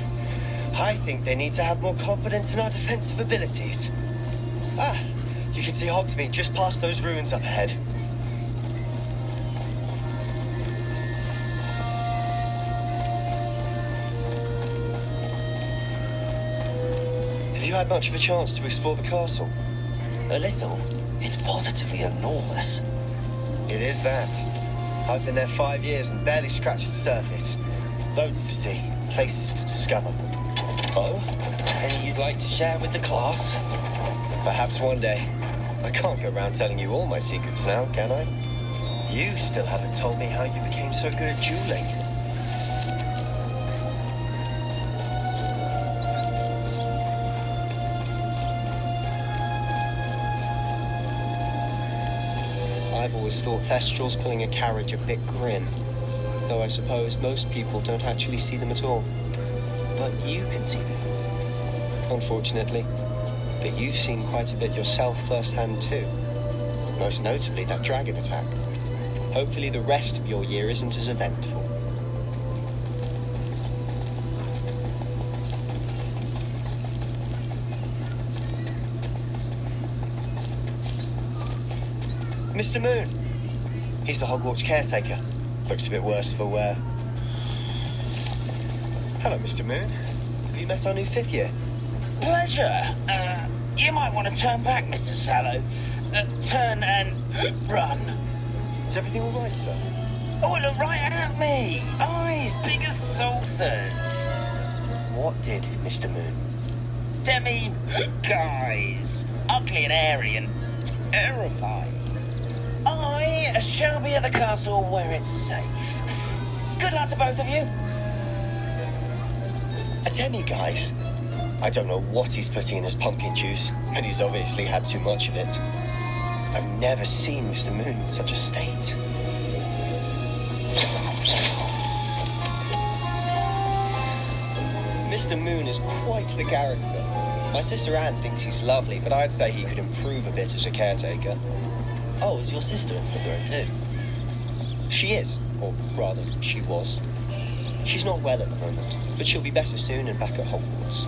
I think they need to have more confidence in our defensive abilities. Ah, you can see Hogsmeade just past those ruins up ahead. Have you had much of a chance to explore the castle? A little. It's positively enormous. It is that. I've been there 5 years and barely scratched the surface. Loads to see, places to discover. Oh? Any you'd like to share with the class? Perhaps one day. I can't go around telling you all my secrets now, can I? You still haven't told me how you became so good at dueling. I've always thought Thestrals pulling a carriage a bit grim, though I suppose most people don't actually see them at all. But you can see them. Unfortunately. But you've seen quite a bit yourself firsthand too. Most notably that dragon attack. Hopefully the rest of your year isn't as eventful. Mr. Moon. He's the Hogwarts caretaker. Looks a bit worse for wear. Hello, Mr. Moon. Have you met our new 5th year? Pleasure. You might want to turn back, Mr. Sallow. Turn and run. Is everything all right, sir? Oh, look right at me. Eyes big as saucers. What did, Mr. Moon? Guys. Ugly and airy and terrifying. I shall be at the castle where it's safe. Good luck to both of you. A demi-guise? I don't know what he's putting in his pumpkin juice, and he's obviously had too much of it. I've never seen Mr. Moon in such a state. Mr. Moon is quite the character. My sister Anne thinks he's lovely, but I'd say he could improve a bit as a caretaker. Oh, is your sister in Slytherin too? She is, or rather, she was. She's not well at the moment, but she'll be better soon and back at Hogwarts.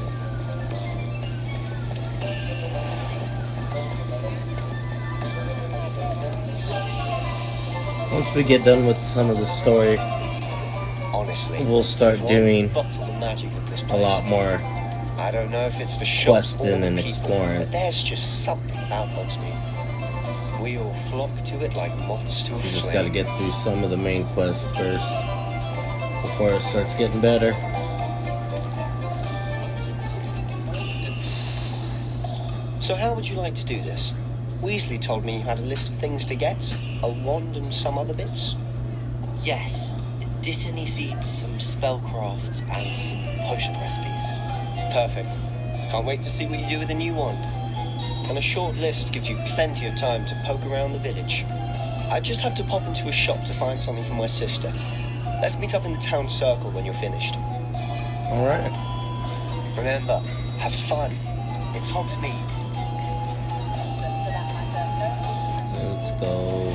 Once we get done with some of the story, honestly, we'll start doing the magic of this a place. lot more I don't know if it's the shops or questing the and people, exploring. but there's just something about Hogsmeade. We all flock to it like moths to a We just flame. got to get through some of the main quests first before it starts getting better. So how would you like to do this? Weasley told me you had a list of things to get, a wand and some other bits. Yes. Dittany seeds, some spellcrafts, and some potion recipes. Perfect. Can't wait to see what you do with the new wand. And a short list gives you plenty of time to poke around the village. I just have to pop into a shop to find something for my sister. Let's meet up in the town circle when you're finished. Alright. Remember, have fun. It's Hogsmeade. Let's go.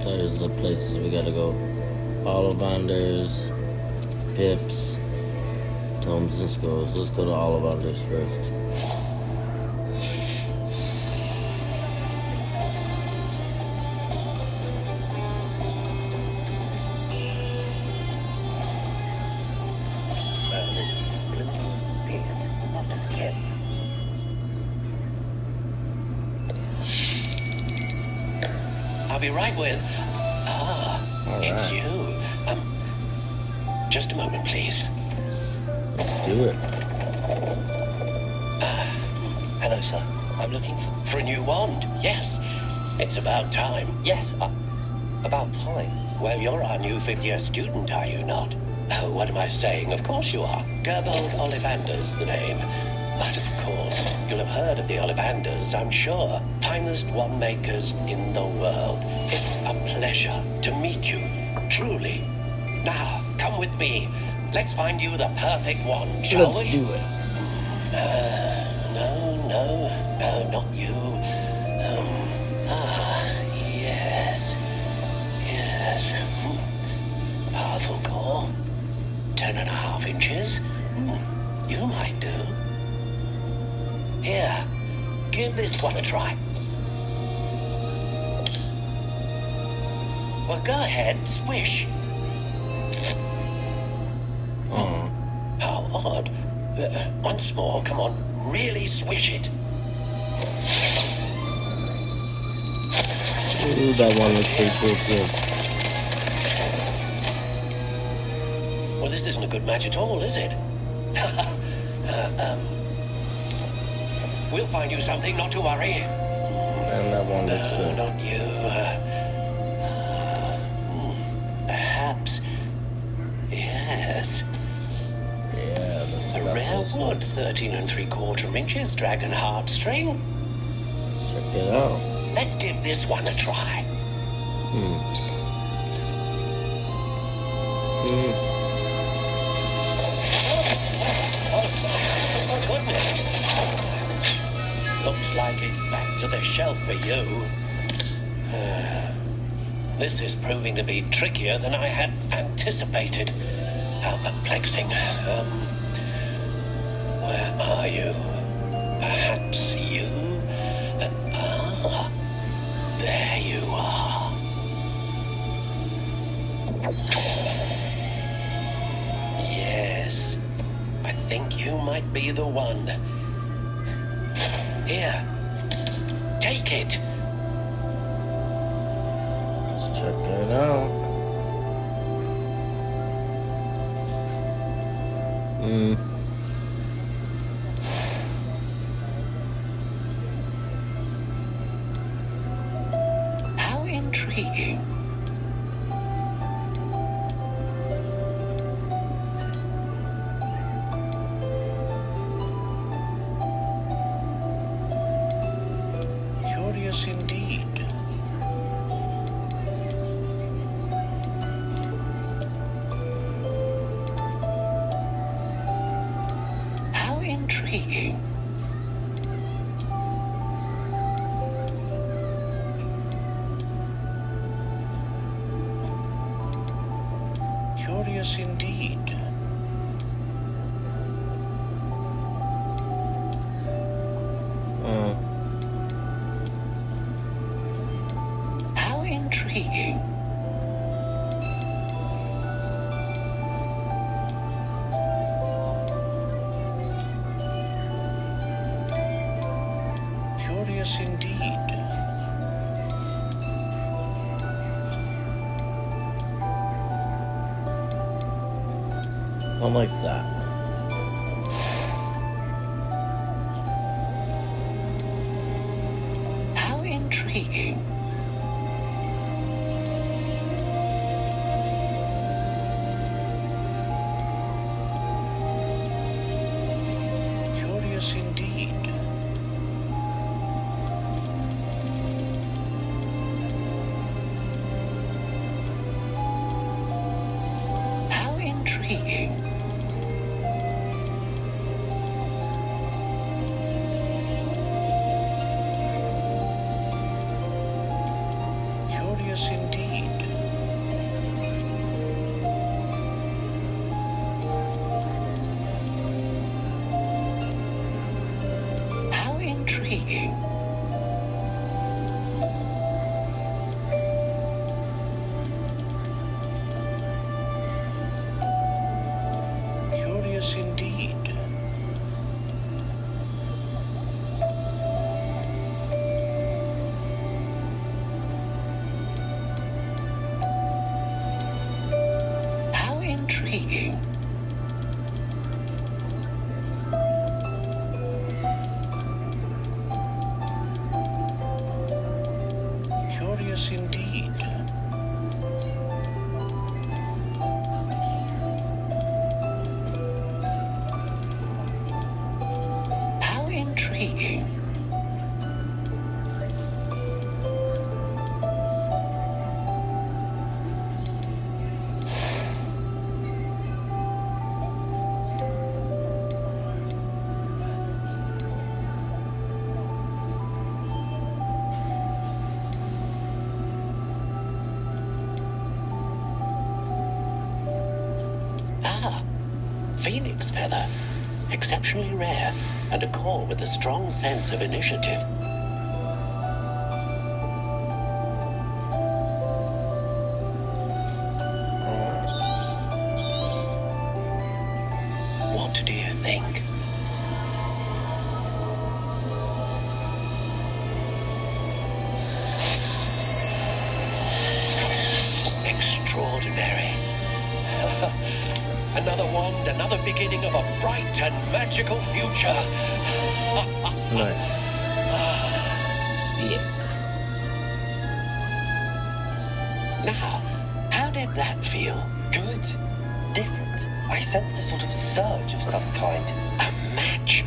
There's the places we gotta go. Ollivanders, Pips, Tomes and Scrolls. Let's go to Ollivanders first. I'll be right with... It's you. Just a moment, please. Let's do it. Hello, sir. I'm looking For a new wand, yes. It's about time. Yes, about time. Well, you're our new 5th year student, are you not? Oh, what am I saying? Of course you are. Gerbold Ollivander's the name. But of course, you'll have heard of the Ollivanders, I'm sure. Finest wand makers in the world. It's a pleasure to meet you, truly. Now, come with me. Let's find you the perfect wand, shall we? Let's do it. No, not you. Yes. Yes. Powerful core. 10.5 inches. You might do. Here, give this one a try. Well, go ahead, swish. How odd. Once more, come on, really swish it. Ooh, that one looks pretty cool too. Well, this isn't a good match at all, is it? We'll find you something, not to worry. And that one looks not you. Perhaps. Yes. Yeah, a rare wood, 13 3/4 inches, dragon heartstring. Check it out. Let's give this one a try. Oh, goodness. Looks like it's back to the shelf for you. This is proving to be trickier than I had anticipated. How perplexing. Where are you? Perhaps you? There you are. Yes, I think you might be the one. Here, take it. Let's check it out. How intriguing. Curious indeed. How intriguing. Curious indeed. How intriguing. Curious indeed. I like that. How intriguing. Curious indeed. How intriguing. Curious indeed. How intriguing. Curious indeed. How intriguing. Curious indeed. How intriguing. Ah, Phoenix Feather. Exceptionally rare, and a core with a strong sense of initiative. What do you think? Extraordinary. Another wand, another beginning of a bright and magical future. Nice. Sick. Now, how did that feel? Good. Different. I sensed a sort of surge of some kind. A match?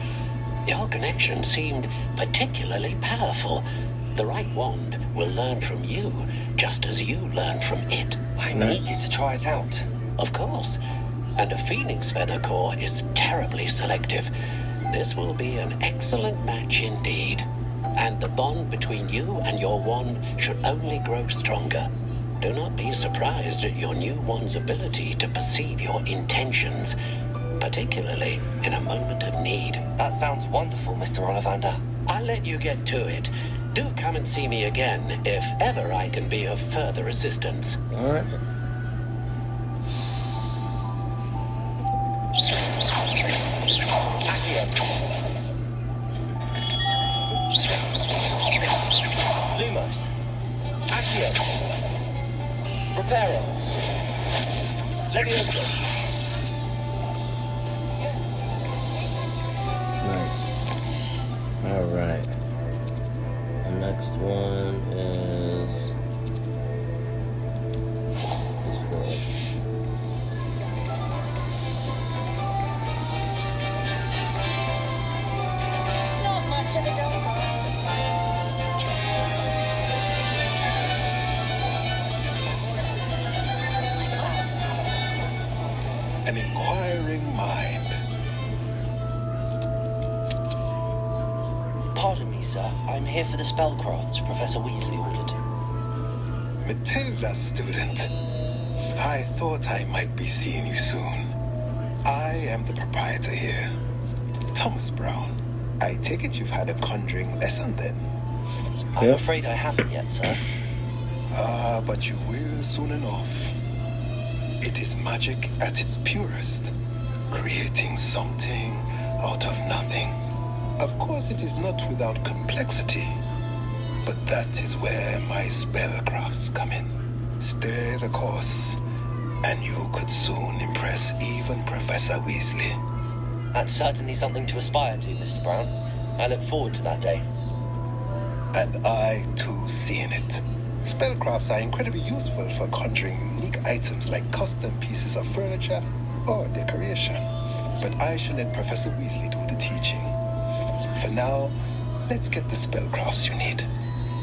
Your connection seemed particularly powerful. The right wand will learn from you, just as you learn from it. I'm eager to try it out. Of course. And a Phoenix Feather core is terribly selective. This will be an excellent match indeed. And the bond between you and your wand should only grow stronger. Do not be surprised at your new wand's ability to perceive your intentions, particularly in a moment of need. That sounds wonderful, Mr. Ollivander. I'll let you get to it. Do come and see me again if ever I can be of further assistance. All right. Lumos. Accio. Reparo. Leviosa. Nice. All right. The next one is this one. Not much of a dog. An inquiring mind. Pardon me, sir. I'm here for the spellcrafts Professor Weasley ordered. Matilda, student. I thought I might be seeing you soon. I am the proprietor here, Thomas Brown. I take it you've had a conjuring lesson then? I'm afraid I haven't yet, sir. Ah, but you will soon enough. It is magic at its purest, creating something out of nothing. Of course, it is not without complexity, but that is where my spellcrafts come in. Stay the course, and you could soon impress even Professor Weasley. That's certainly something to aspire to, Mr. Brown. I look forward to that day. And I, too, see in it. Spellcrafts are incredibly useful for conjuring unique items like custom pieces of furniture or decoration. But I shall let Professor Weasley do the teaching. For now, let's get the spellcrafts you need.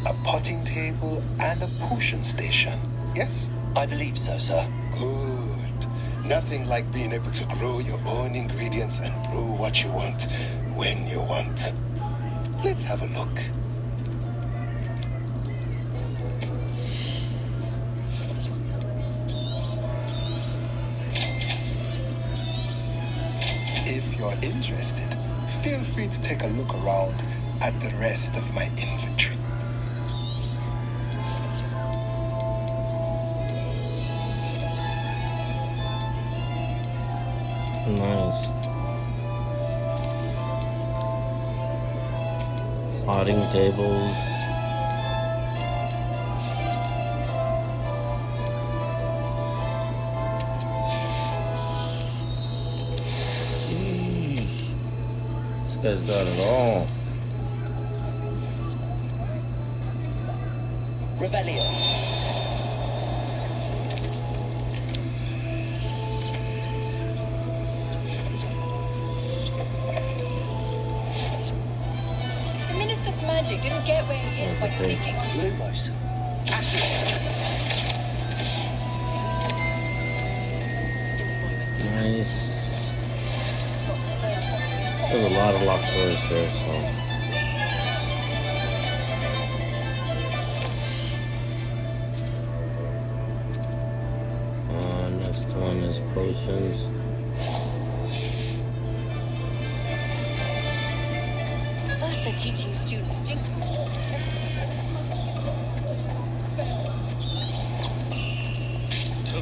A potting table and a potion station, yes? I believe so, sir. Good. Nothing like being able to grow your own ingredients and brew what you want, when you want. Let's have a look. If you're interested, feel free to take a look around at the rest of my inventory. Nice. Potting tables. Sheesh. This guy's got it all. Revelio. The Minister of Magic didn't get where he is by thinking. Lumos. Nice. There's a lot of locked doors there, so. Next one is potions.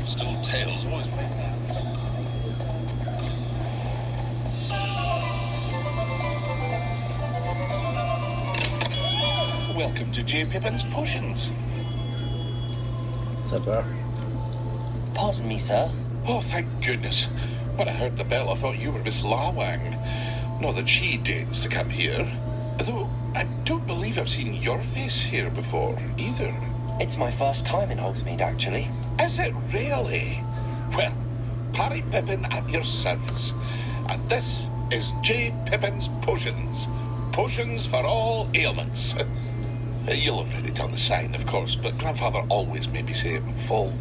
still tails, wasn't it? Welcome to J. Pippin's Potions. What's up, bro? Pardon me, sir. Oh, thank goodness. When I heard the bell, I thought you were Miss Lawang. Not that she deigns to come here. Though, I don't believe I've seen your face here before, either. It's my first time in Hogsmeade, actually. Is it really? Well, Parry Pippin at your service. And this is J. Pippin's Potions. Potions for all ailments. You'll have read it on the sign, of course, but Grandfather always made me say it in full.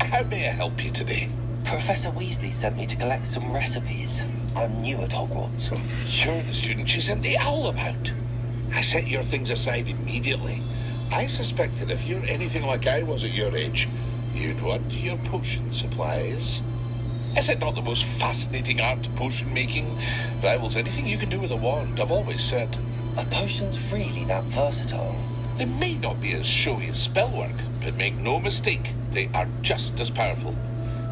How may I help you today? Professor Weasley sent me to collect some recipes. I'm new at Hogwarts. You're the student she sent the owl about. I set your things aside immediately. I suspected if you're anything like I was at your age, you'd want your potion supplies. Is it not the most fascinating art, potion making? Rivals anything you can do with a wand, I've always said. Are potions really that versatile? They may not be as showy as spellwork, but make no mistake, they are just as powerful.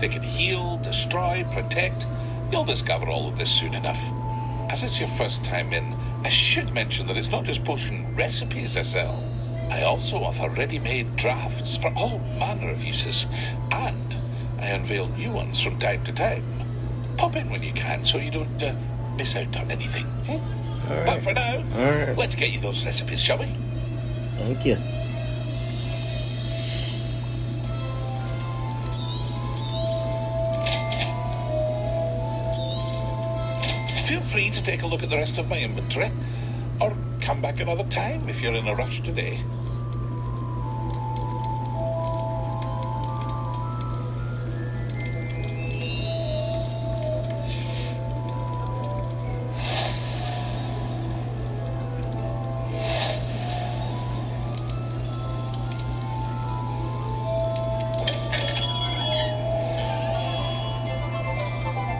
They can heal, destroy, protect. You'll discover all of this soon enough. As it's your first time in, I should mention that it's not just potion recipes I sell. I also offer ready-made drafts for all manner of uses, and I unveil new ones from time to time. Pop in when you can so you don't miss out on anything. Right. But for now, let's get you those recipes, shall we? Thank you. Feel free to take a look at the rest of my inventory, or come back another time if you're in a rush today.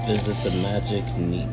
Visit the Magic Neep.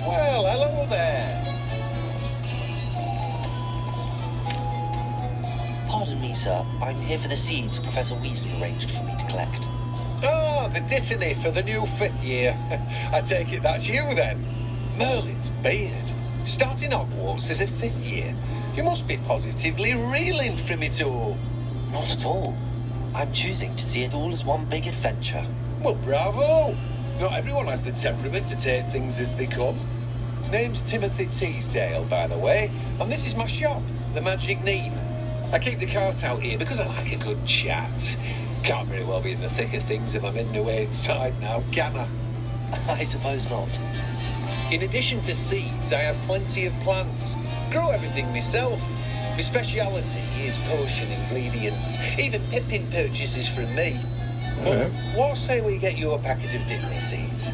Well, hello there. Pardon me, sir. I'm here for the seeds Professor Weasley arranged for me to collect. Oh, the dittany for the new 5th year. I take it that's you then. Merlin's beard. Starting Hogwarts as a 5th year. You must be positively reeling from it all. Not at all. I'm choosing to see it all as one big adventure. Well, bravo. Not everyone has the temperament to take things as they come. Name's Timothy Teasdale, by the way, and this is my shop, the Magic Neep. I keep the cart out here because I like a good chat. Can't very well be in the thick of things if I'm in the way inside now, can I? I suppose not. In addition to seeds, I have plenty of plants. Grow everything myself. My speciality is potion ingredients. Even Pippin purchases from me. But what say we get you a packet of dittany seeds?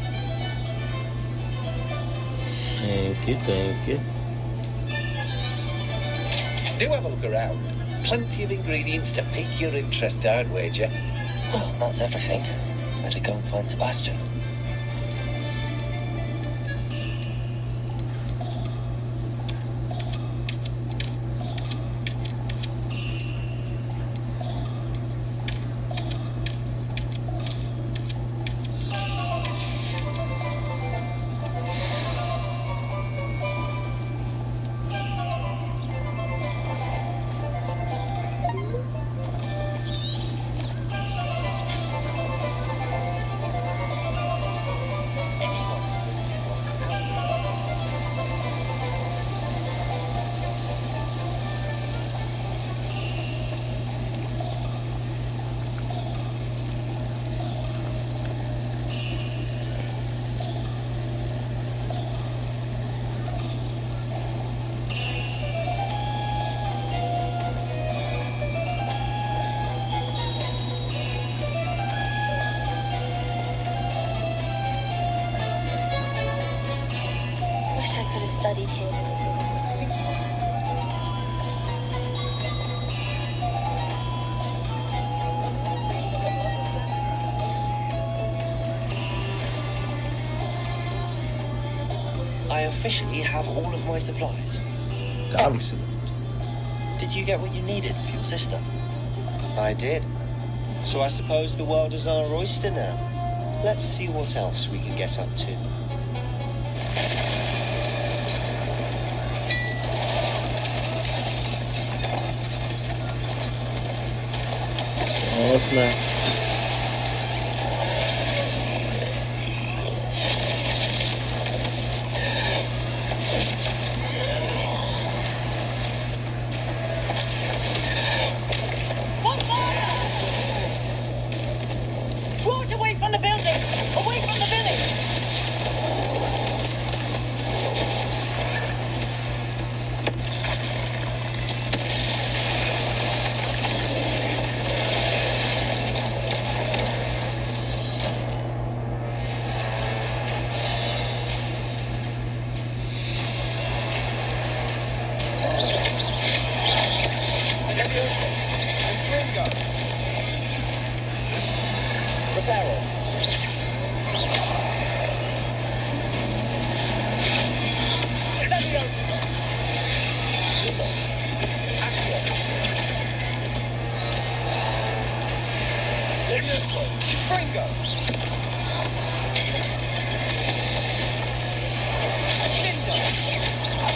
Thank you, thank you. Do have a look around. Plenty of ingredients to pique your interest, I'd wager. Well, that's everything. Better go and find Sebastian. studied here. I officially have all of my supplies. Excellent. Did you get what you needed for your sister? I did. So I suppose the world is our oyster now. Let's see what else we can get up to. Oh, snap. Draw it away from the building! Away from the village!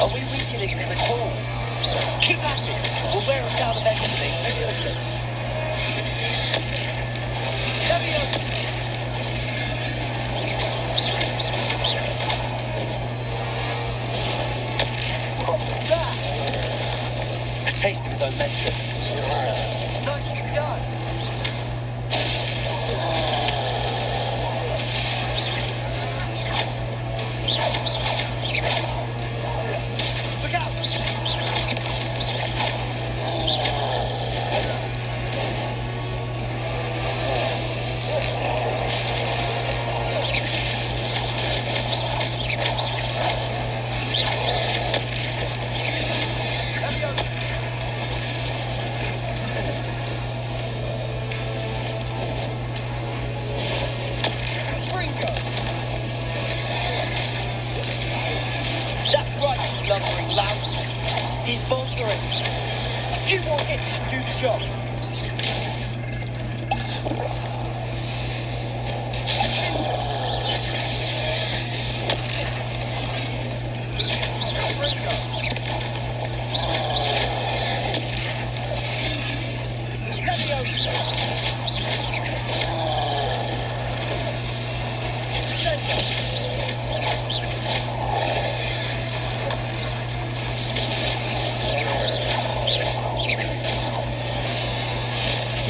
Are we weakening him at all? Keep at it. We'll wear him down eventually. What was that? A taste of his own medicine. Nicely done. Look out! That's right, you lumbering lout. He's faltering. A few more hits to do the job.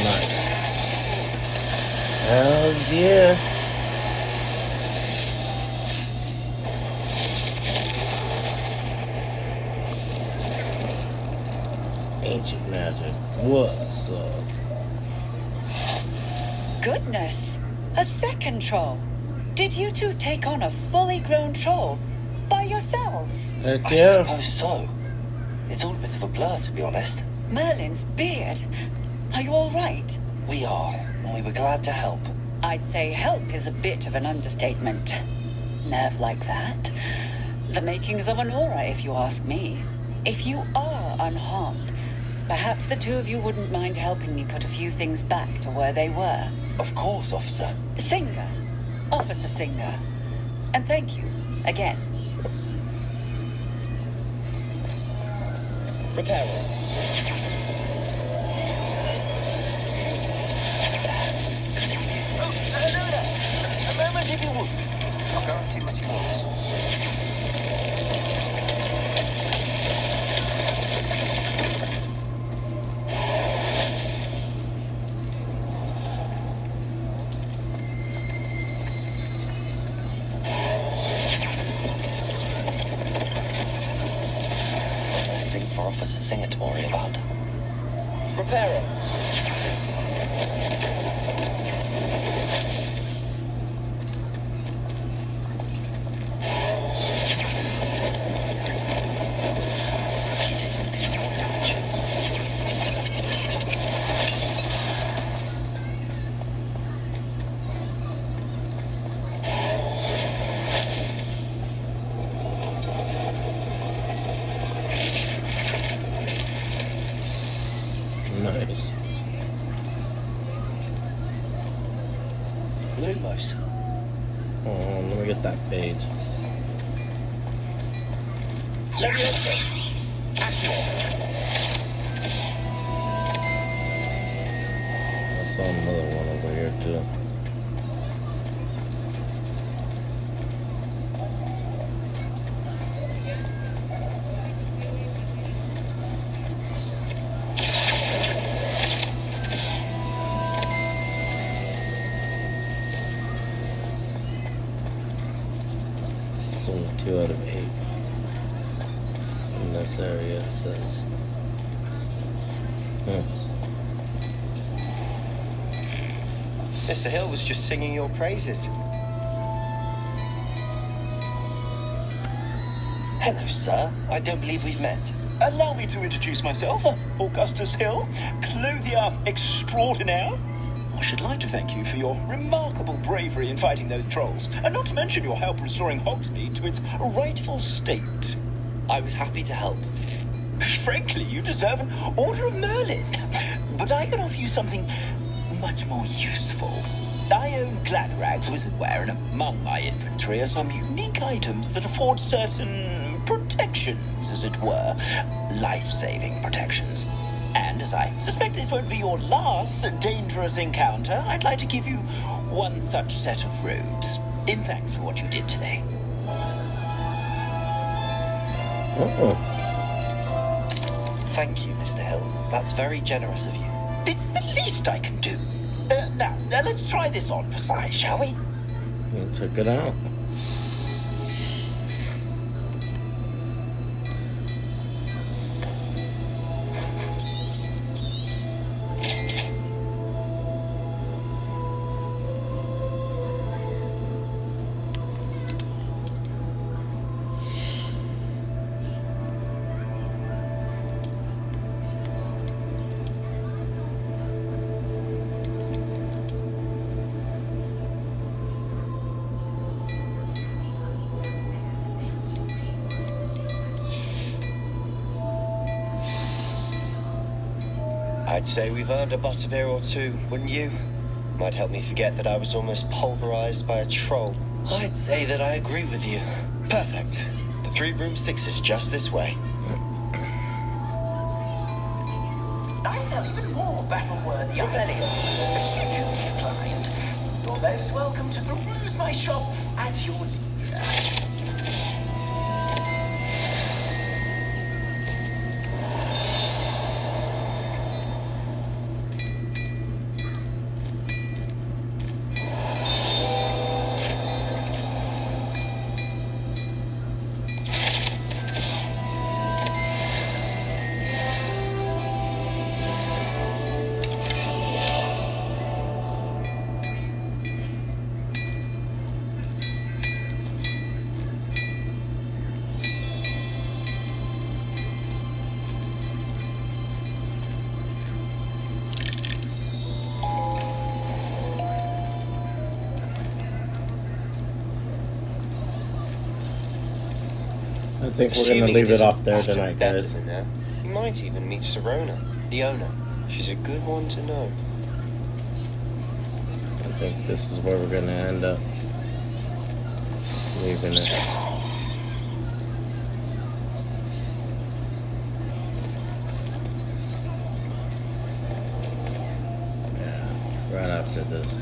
Nice. Hells yeah. Ancient magic. What's up? Goodness! A second troll! Did you two take on a fully grown troll by yourselves? Heck I yeah. suppose so. It's all a bit of a blur, to be honest. Merlin's beard. Are you all right? We are, and we were glad to help. I'd say help is a bit of an understatement. Nerve like that. The makings of an aura, if you ask me. If you are unharmed, perhaps the two of you wouldn't mind helping me put a few things back to where they were. Of course, officer. Singer. Officer Singer. And thank you, again. Repairer. A moment if you would. I'll go and see what he wants. Nice thing for Officer Singer to worry about. Repairer. Lumos. Oh, let me get that page. Leviosa. I saw another one over here too. It's only 2 out of 8 in this area, it says. Mr. Hill was just singing your praises. Hello, sir. I don't believe we've met. Allow me to introduce myself, Augustus Hill, clothier extraordinaire. I should like to thank you for your remarkable bravery in fighting those trolls, and not to mention your help restoring Hogsmeade to its rightful state. I was happy to help. Frankly, you deserve an Order of Merlin. But I can offer you something much more useful. I own Gladrag's wizardware, and among my inventory are some unique items that afford certain protections, as it were. Life-saving protections. And as I suspect this won't be your last dangerous encounter, I'd like to give you one such set of robes, in thanks for what you did today. Thank you, Mr. Hill. That's very generous of you. It's the least I can do. Now, let's try this on for size, shall we? Check it out. I'd say we've earned a butterbeer or two, wouldn't you? Might help me forget that I was almost pulverized by a troll. I'd say that I agree with you. Perfect. The 3 broomsticks is just this way. I sell even more battle-worthy items. Should you be inclined, you're most welcome to peruse my shop at your leisure. I think we're going to leave it off there tonight, guys. You might even meet Serona, the owner. She's a good one to know. I think this is where we're going to end up leaving it. Yeah, right after this.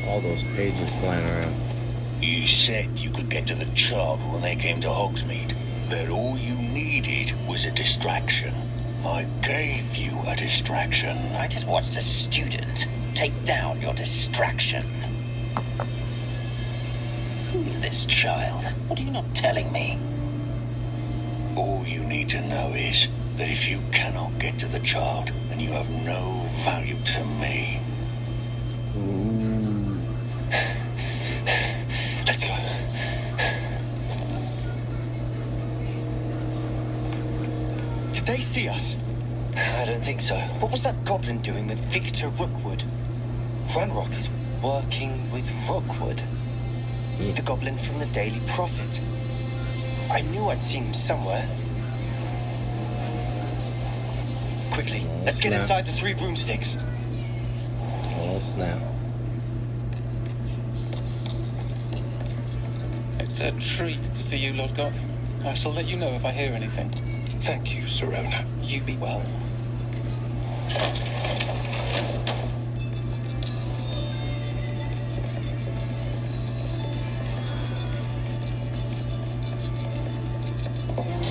All those pages flying around. You said you could get to the child when they came to Hogsmeade. That all you needed was a distraction. I gave you a distraction. I just watched a student take down your distraction. Who is this child? What are you not telling me? All you need to know is that if you cannot get to the child, then you have no value to me. Let's go. Did they see us? I don't think so. What was that goblin doing with Victor Rookwood? Ranrock is working with Rookwood. The goblin from the Daily Prophet. I knew I'd seen him somewhere. Quickly, Oh, let's get snap. inside the 3 broomsticks. Oh, snap. It's a treat to see you, Lodgok. I shall let you know if I hear anything. Thank you, Serona. You be well.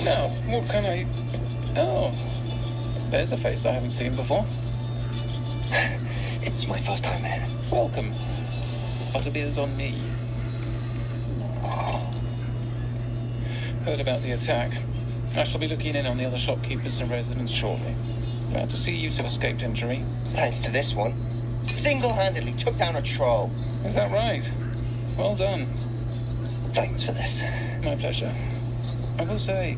Now, what can I... Oh, there's a face I haven't seen before. It's my first time here. Welcome. Butterbeer's on me. Heard about the attack. I shall be looking in on the other shopkeepers and residents shortly. Glad to see you two escaped injury. Thanks to this one. Single-handedly took down a troll. Is that right? Well done. Thanks for this. My pleasure. I will say,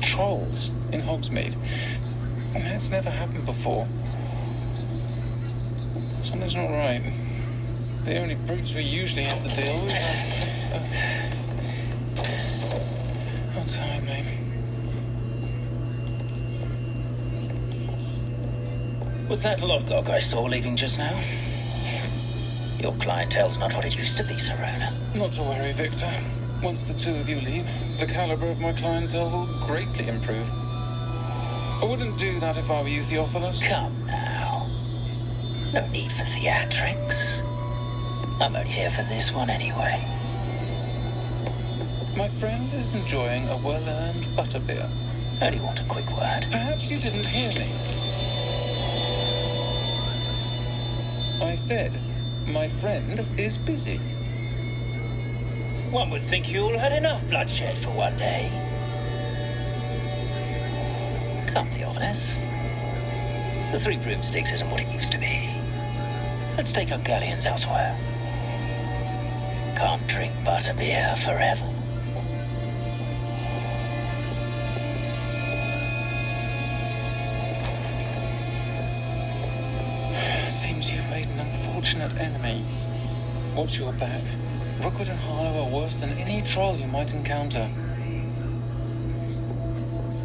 trolls in Hogsmeade. It's never happened before. Something's not right. The only brutes we usually have to deal with are... How timely. Was that Lodgok I saw leaving just now? Your clientele's not what it used to be, Serona. Not to worry, Victor. Once the two of you leave, the caliber of my clientele will greatly improve. I wouldn't do that if I were you, Theophilus. Come now. No need for theatrics. I'm only here for this one anyway. My friend is enjoying a well-earned butterbeer. Only want a quick word. Perhaps you didn't hear me. I said, my friend is busy. One would think you all had enough bloodshed for one day. Come, Theophilus. The 3 broomsticks isn't what it used to be. Let's take our galleons elsewhere. Can't drink butterbeer forever. Seems you've made an unfortunate enemy. Watch your back. Rookwood and Harlow are worse than any troll you might encounter.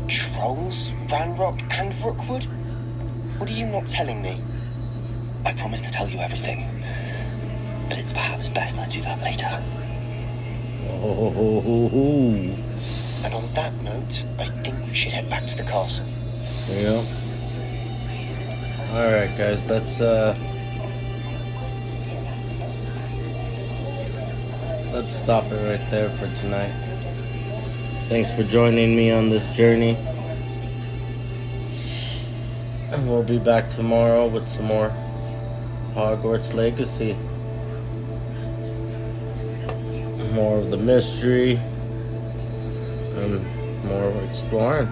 Trolls? Ranrock and Rookwood? What are you not telling me? I promise to tell you everything. But it's perhaps best I do that later. Oh. And on that note, I think we should head back to the castle. Yeah. Alright guys, let's stop it right there for tonight. Thanks for joining me on this journey. And we'll be back tomorrow with some more Hogwarts Legacy. More of the mystery and more exploring.